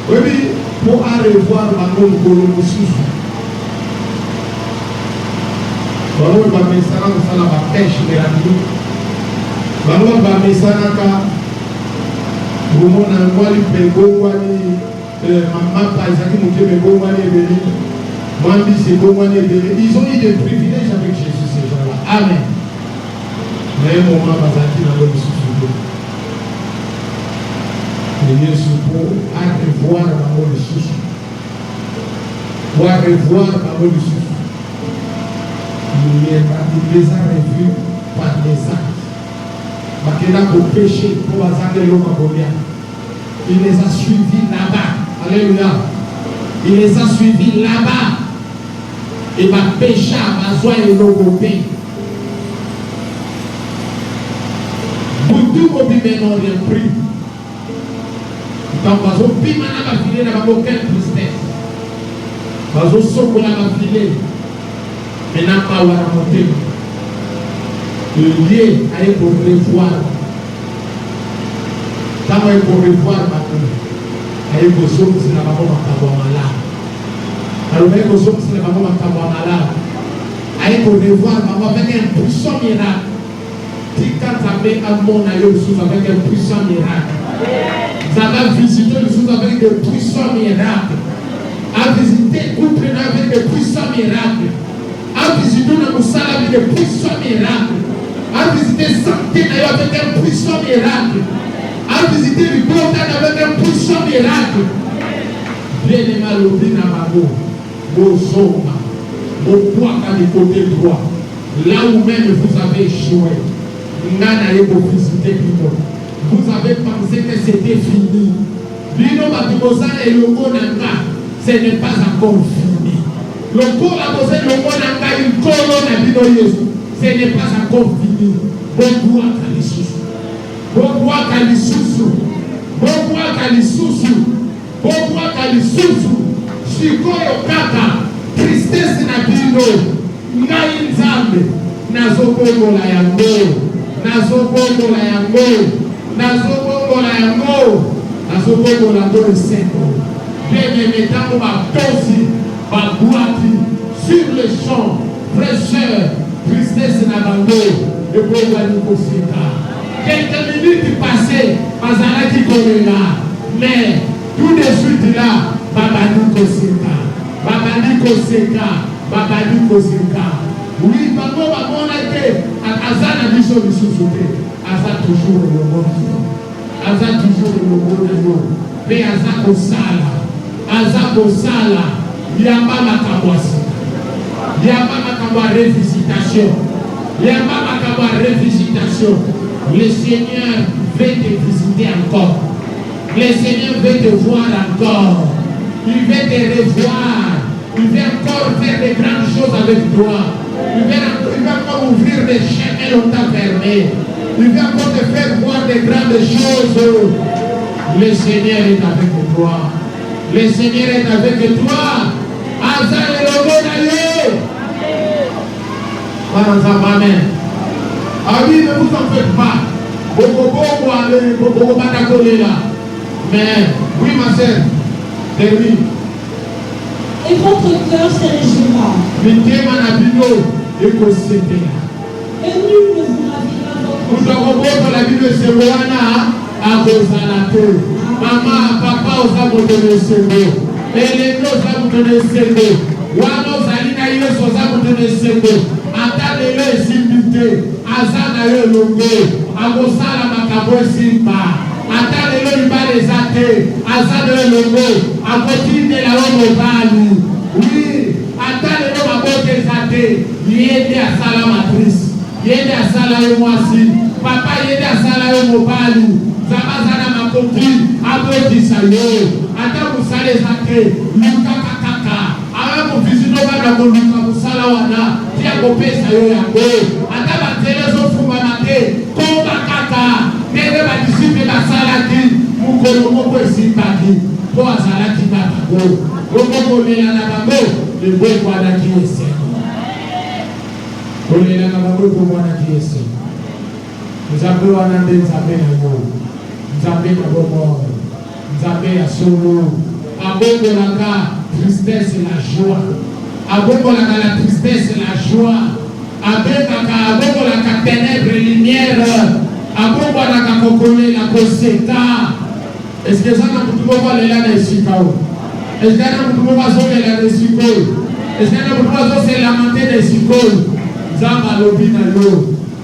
Oui, pour revoir maman Golo Soussou. Baru bamisana kusala bakesh merandi. Baru bamisana ka gumona ngwali pegongwani mama pa izaki mukebe gongwani ebeli. Mwambi se gongwani ebeli. Ils ont eu des privilèges avec Jésus ces gens-là. Amen. Mais mon maman bazaki na lo souffle. Et Jésus pour revoir maman le souffle. Pour revoir maman le souffle. Il les a revus par les actes. Bakena pour pécher, pour azange l'homme. Il les a suivis là-bas. Alléluia. Il les a suivis là-bas. Et ma péché a besoin de l'homme. Beaucoup de bébés n'ont rien pris. Donc, parce que les n'a pas filé, n'a pas aucune tristesse. Parce que ceux qui n'ont filé, maintenant, pas avoir monté. Le lieu a été pour revoir. Quand on est pour revoir, il y a une chose qui est la maman malade. Alors, il y a une chose qui est la maman malade. Il y a pour revoir maman avec un puissant miracle. Quand ça met un monde avec un puissant miracle. Ça va visiter les choses avec de puissants miracles. À visiter couple avec de puissants miracles. À visiter le salle avec de puissants miracles. À visiter santé avec un puissant miracle. À visiter le corps avec un puissant miracle. Bien aimé l'oubli dans ma peau. Mon soma. Mon poids à du côté droit. Là où même vous avez échoué. Vous avez pensé que c'était fini. Ce n'est pas encore fini. Le corps a posé le monde à une colonne. Ce n'est pas encore fini. Bon bois Kalissousou. Bon bois Kalissousou. Bon bois Kalissousou. Bon bois Kalissousou. Shikoyo kaka. Tristesse na bino. Ngai nzambe. Nazokongola yango. Nazokongola yango. Nazokongola yango. Nazokongola yango eseko. Bien mettant ma tosi. Ma boîte sur le champ, fraîcheur, tristesse na bando, et pour quelques minutes passées, Mazara qui connaît là, mais tout de suite là, Babani Koseka. Oui, Babo Babon a été à Azana Biso Bissoufé, Aza toujours le monde, Aza toujours le monde, mais Aza Kosala. Yamba Makabwasi. Yamba Makabwa révisitation. Yamba Makabwa révisitation. Le Seigneur veut te visiter encore. Le Seigneur veut te voir encore. Il veut te revoir. Il veut encore faire de grandes choses avec toi. Il veut encore ouvrir des chemins longtemps fermés. Il veut encore te faire voir de grandes choses. Le Seigneur est avec toi. Le Seigneur est avec toi. Aza elongo na yo. Amen. Amis, ne vous en faites pas. Mais, oui, ma sœur, termine. Et votre cœur se réjouira. Et nul ne vous ravira votre cœur. Maman, papa, vous avez donné ce mot. Et les deux, vous avez donné ce mot. Wano Zalina, ils vous avez donné ce mot. Attendez-le, s'imiter. Azana, le longo. Agosala, Makabo, Simba. Attendez-le, il va les athées. Azana, le longo. Agotine, la longo, Bali. Oui, attendez-le, Makabo, les athées. Yéde à Salamatrice. Yéde à Salamoisi. Papa, yéde à Salamobali. Zamazana makoki, abodi sayo, ata musale zake, luka kakaka, awa mufizino bana luka musala wana, tia kopesa yo yango, ata batele zo fuma mate, komba kaka, nebe badisipe basala ki, mukolo moko esipaki, po azala ki babago, moko lela na bago, lebo kwa ki ese. Kolela na bago po wana ki ese. Nzambe wana nde nzambe na yo. Nzambe na bomo, Nzambe ya solo, abongo laka tristesse et la joie, abongo laka la tristesse et la joie, abongo laka ténèbres et lumière, abongo laka kokole la koseka. Est-ce que ça n'a pas de là dans Chicago? Est-ce que ça n'a pas de là dans Chicago? Est-ce que ça n'a pas de se lamenter dans Chicago? Zamba lobina yo,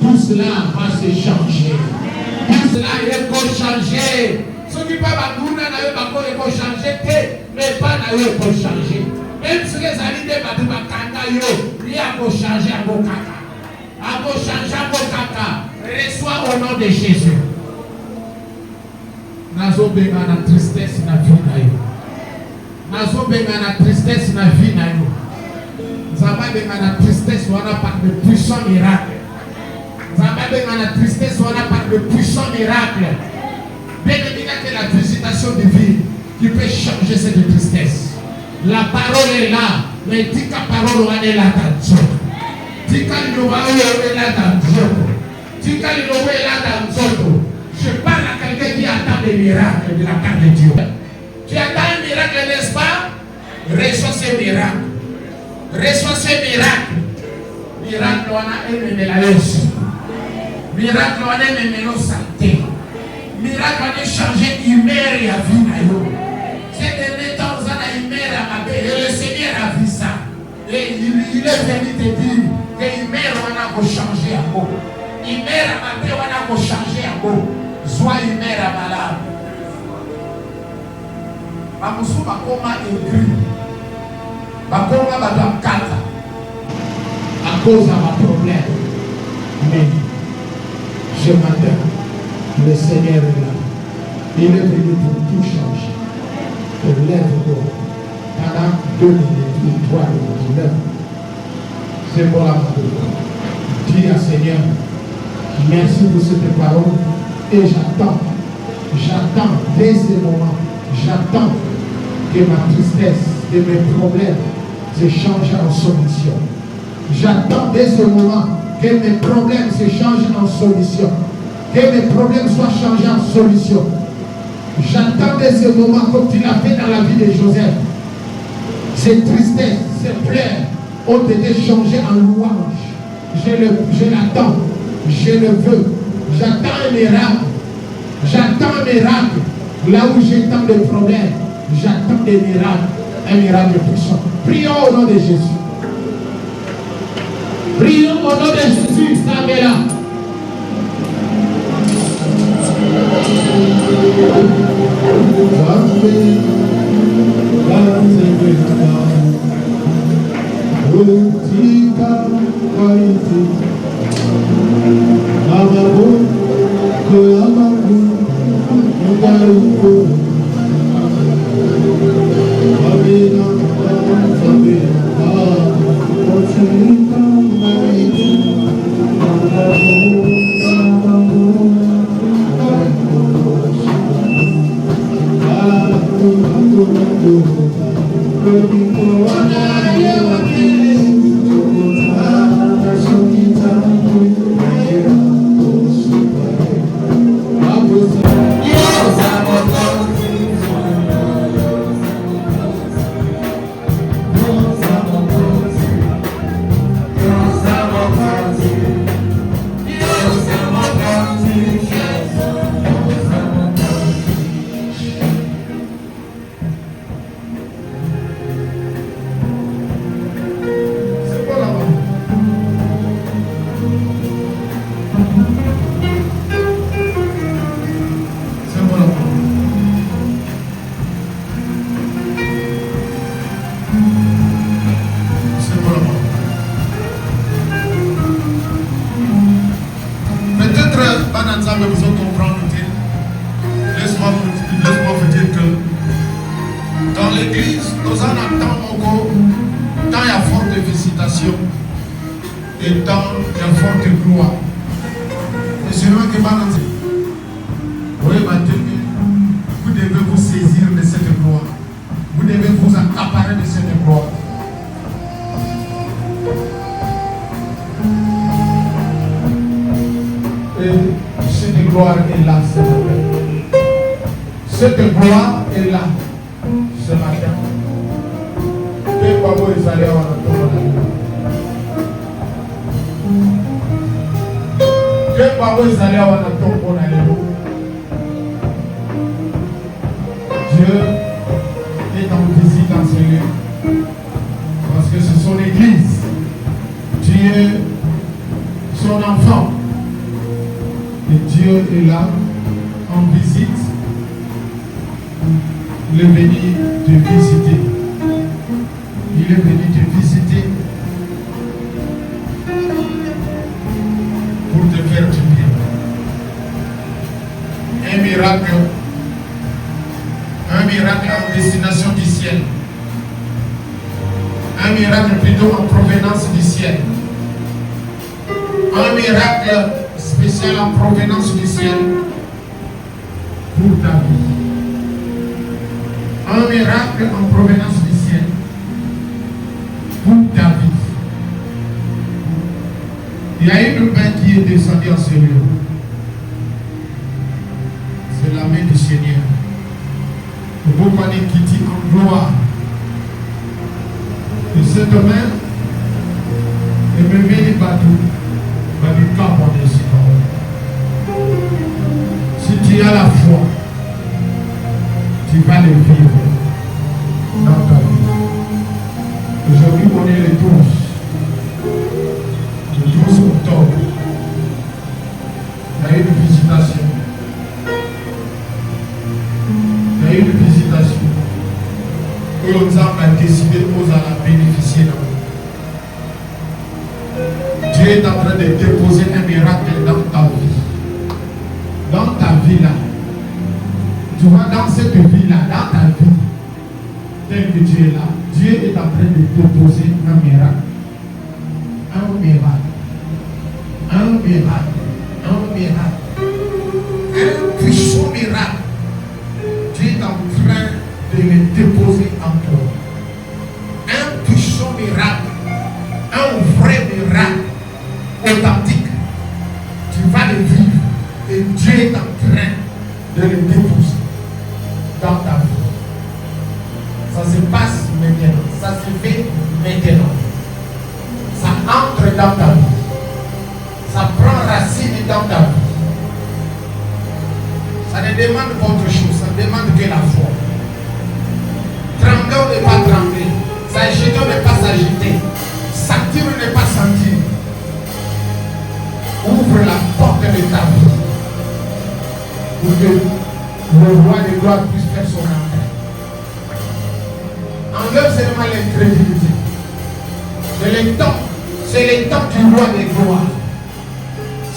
tout cela va se changer. Tout cela il faut changer. Ce qui peut pas il faut changer, mais pas il faut changer. Même si les alliés de Bakanda, il faut changer à vos caca. À vos changer à vos caca. Reçois au nom de Jésus. Nazo benga na tristesse na vie na yo. Nazo benga na tristesse na vie na yo. Nzamba benga na tristesse wana par de puissants miracles. Nzamba benga na tristesse wana par de puissants miracles. Bénédict que la visitation divine qui peut changer cette tristesse. La parole est là, mais dis que la parole est là dans Dieu. Dis que l'Innova est là dans Dieu. Dis que l'Innova est là dans Dieu. Je parle à quelqu'un qui attend des miracles de la part de Dieu. Tu attends un miracle, n'est-ce pas? Reçois ces miracles. Reçois ces miracles. Miracle, on a aimé la leçon. Miracle, on a aimé nos santé. Miracle, on a changé humeur et à vie. Ces derniers temps, on a humeur à ma belle. Et le Seigneur a vu ça. Et il est venu te dire que humeur, on a changé à vous. Humeur à ma belle, on a changé à vous. Sois humeur à malade. Mamousou, ma coma est gris. Ma coma va dans 4 à cause de ma problème. Mais ce matin, le Seigneur est là. Il est venu pour tout changer. Lève-toi. Pendant 2 minutes, 3 minutes, lève. C'est pour la parole. Dis à Seigneur, merci pour cette parole. Et j'attends dès ce moment, j'attends que ma tristesse et mes problèmes se changent en solution. J'attends dès ce moment que mes problèmes se changent en solution. Que mes problèmes soient changés en solution. J'attends dès ce moment, comme tu l'as fait dans la vie de Joseph. Ces tristesses, ces pleurs ont été changées en louange. Je l'attends. Je le veux. J'attends un miracle. J'attends un miracle. Là où j'ai tant de problèmes, j'attends des miracles. Un miracle puissant. Prions au nom de Jésus. Prions au nom de Jésus. Ça est là. Thank you. Dans l'église, nous en attendons encore. Tant il y a forte visitation et tant il y a forte gloire. Et c'est moi qui m'a dit, oui, vous devez vous saisir de cette gloire. Vous devez vous accaparer de cette gloire. Et cette gloire est là ce matin. Cette gloire est là ce matin. Que Pablo est allé à la Que Pablo est allé à la Dieu est en visite dans ce lieu. Parce que c'est son église. Dieu, son enfant. Et Dieu est là en visite. Il est venu te visiter. Il est venu te visiter pour te faire du bien. Un miracle en destination du ciel. Un miracle plutôt en provenance du ciel. Un miracle spécial en provenance du ciel pour ta vie. Un miracle en provenance du ciel pour ta vie. Il y a une main qui est descendue en ce lieu. C'est la main du Seigneur. Vous parlez qui dit en gloire. Et cette main est me met les bateaux. Si tu as la foi, tu vas le vivre dans ta vie. Aujourd'hui, on est le 12 octobre. Il y a eu une visitation. Il y a eu une visitation. Et on a décidé qu'on allait bénéficier d'eux. Dieu est en train de déposer un miracle dans ta vie. Dans ta vie là. Tu vois, dans cette vie là, dans ta vie, tel que tu es là, Dieu est en train de déposer un miracle. Un miracle. Un miracle. Un miracle. Un puissant miracle. Dieu est en train de le déposer en toi. Un puissant miracle. Un vrai miracle. Authentique, tu vas le vivre et Dieu est en train de le déposer dans ta vie. Ça se passe maintenant, ça se fait maintenant. Ça entre dans ta vie, ça prend racine dans ta vie. Ça ne demande pas autre chose, ça demande que la foi. Trembler ou ne pas trembler, s'agiter ou ne pas s'agiter, sentir ou ne pas sentir. Ouvre la porte de ta vie pour que le roi de gloire puisse faire son entrée. Enlève seulement l'incrédulité. C'est le temps du roi de gloire.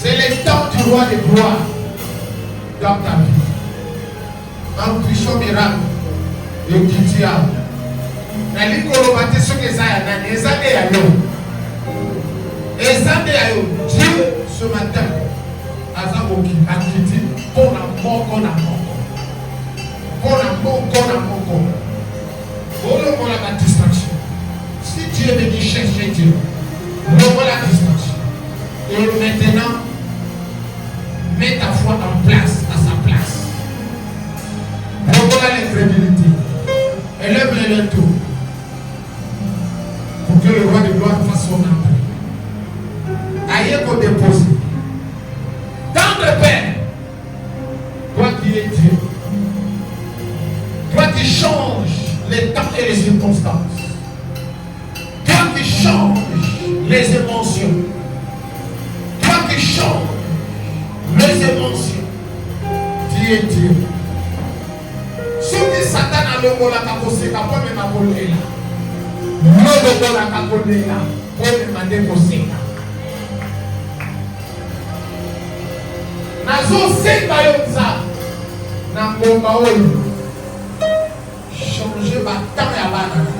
C'est le temps du roi de gloire dans ta vie. Un puissant miracle de Kitia. Nali kolobate soke zaya nani ezade ya yo. Ezade ya yo. Dieu ce matin, Azaboki a quitté pour la mort qu'on a mort. Pour la mort qu'on a mort. Pour le mot la distraction. Si Dieu veut dire chercher Dieu, le mot la distraction. Et maintenant, mets ta foi en place, à sa place. Le mot l'incrédulité. Élève les tours. Pour que le roi de gloire fasse son entrée. Aïe qu'on dépose. Dans le Père, toi qui es Dieu, toi qui changes les temps et les circonstances, toi qui changes les émotions, toi qui changes les émotions, tu es Dieu. Ce qui Satan a le mot la capocé, la pomme m'a volé là. Le mot la capocé là, pomme m'a déposé là. Nazo senga yo za na ngomba oyo changer ma temps et banane.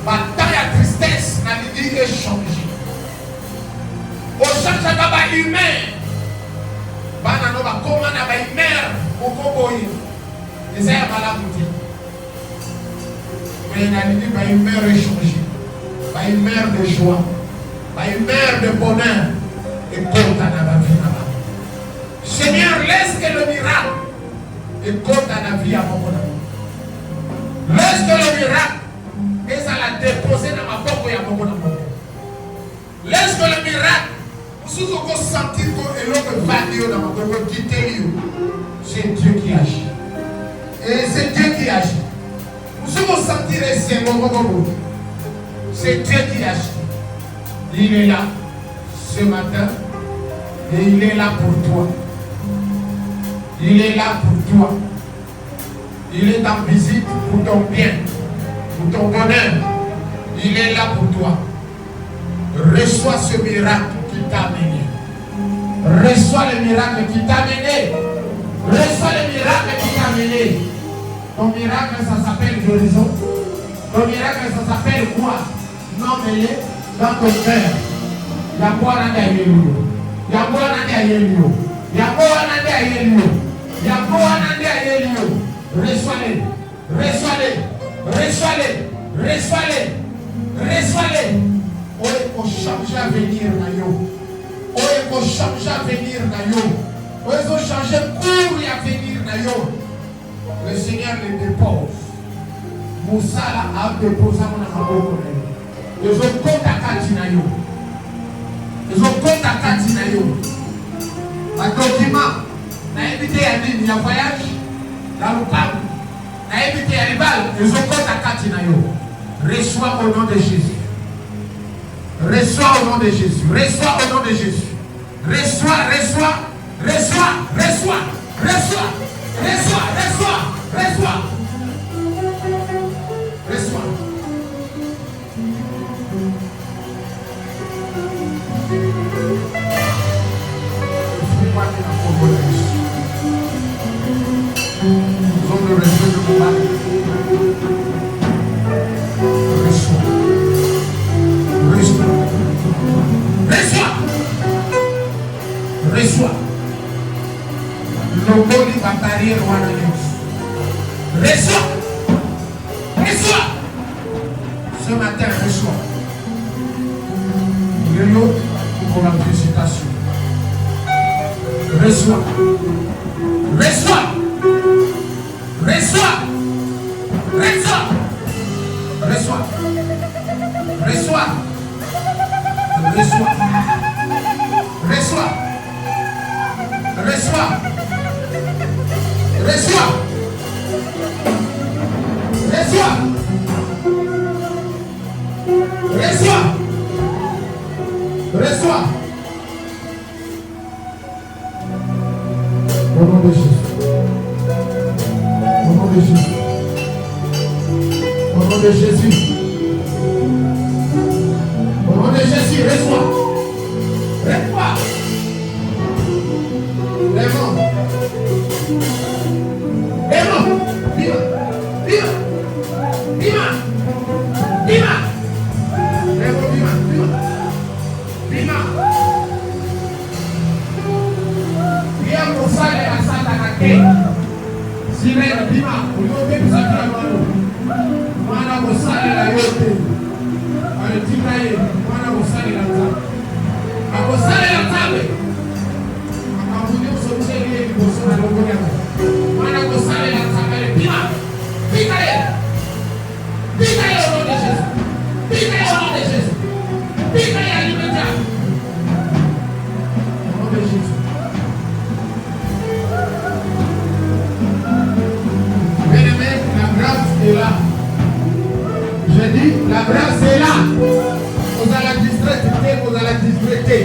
Ma temps et tristesse n'a dit que changer. Au change à humain. Banano va commander à humain au Congo. Et c'est à la boutique. Mais il a dit que une mère est changée. Une mère de joie. Une mère de bonheur. Et compte à la vie là-bas. Seigneur, laisse que le miracle. Et compte à la vie à mon bonheur. Laisse que le miracle. Et ça l'a déposé dans ma boque et à mon bonheur. Laisse que le miracle. Vous pouvez sentir que l'autre va dire dans ma boque. Quittez-le. C'est Dieu qui agit. Et c'est Dieu qui agit. Vous pouvez sentir c'est bon. C'est Dieu qui agit. Il est là ce matin et il est là pour toi. Il est là pour toi. Il est en visite pour ton bien, pour ton bonheur. Il est là pour toi. Reçois ce miracle qui t'a amené. Reçois le miracle qui t'a amené. Reçois le miracle qui t'a amené. Ton miracle, ça s'appelle guérison. Ton miracle, ça s'appelle quoi? Non, mais dans ton cœur. Yabouana Dayelio. Yabouana Dayelio. Yabouana Dayelio. Yabouana Dayelio. Reçois-les. Reçois-les. Reçois-les. Reçois-les. Reçois-les. Oye, pour changer à venir, Nayo. Oye, pour changer à venir, Nayo. Oye, pour changer pour y à venir, Nayo. Le Seigneur les dépose. Moussala a déposé mon amour. Ils ont compte à Katinayo. Ils ont compte à Katinayo. Un document. N'a évité à dire, il y a voyage. Dans le pub. N'a évité à l'éval. Ils ont compte à Katinayo. Reçois au nom de Jésus. Reçois au nom de Jésus. Reçois au nom de Jésus. Reçois. Reçois. Reçois. Reçois. Loboli Batarie Rwananeus. Reçois. Ce matin, reçois. Yo pour la félicitation. Reçois. Au nom de Jésus. Au nom de Jésus. Au nom de Jésus. Au nom de Jésus, reçois. La grâce est là. Vous allez discréter.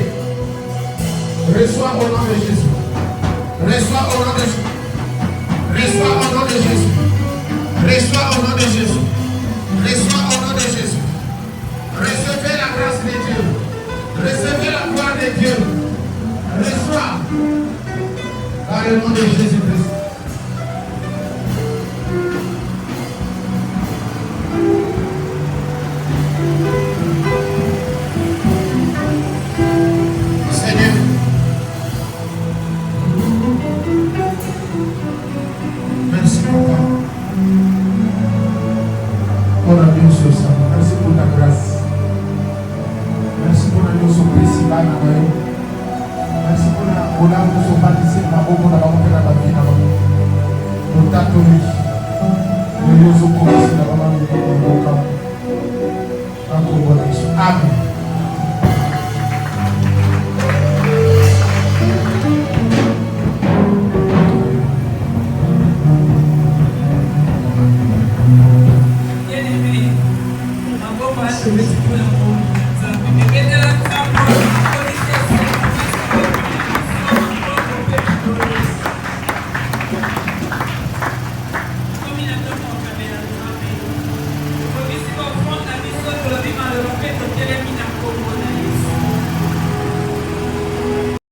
Reçois au nom de Jésus. Reçois au nom de Jésus. Reçois au nom de Jésus. Reçois au nom de Jésus. Reçois au nom de Jésus. Recevez la grâce de Dieu. Recevez la gloire de Dieu. Reçois. Par le nom de Jésus-Christ. On a bien sur ça. Merci pour ta grâce. Merci pour la notion principale. Merci pour la notion baptisée dans la vie. Nous t'attendons. Nous nous opposons.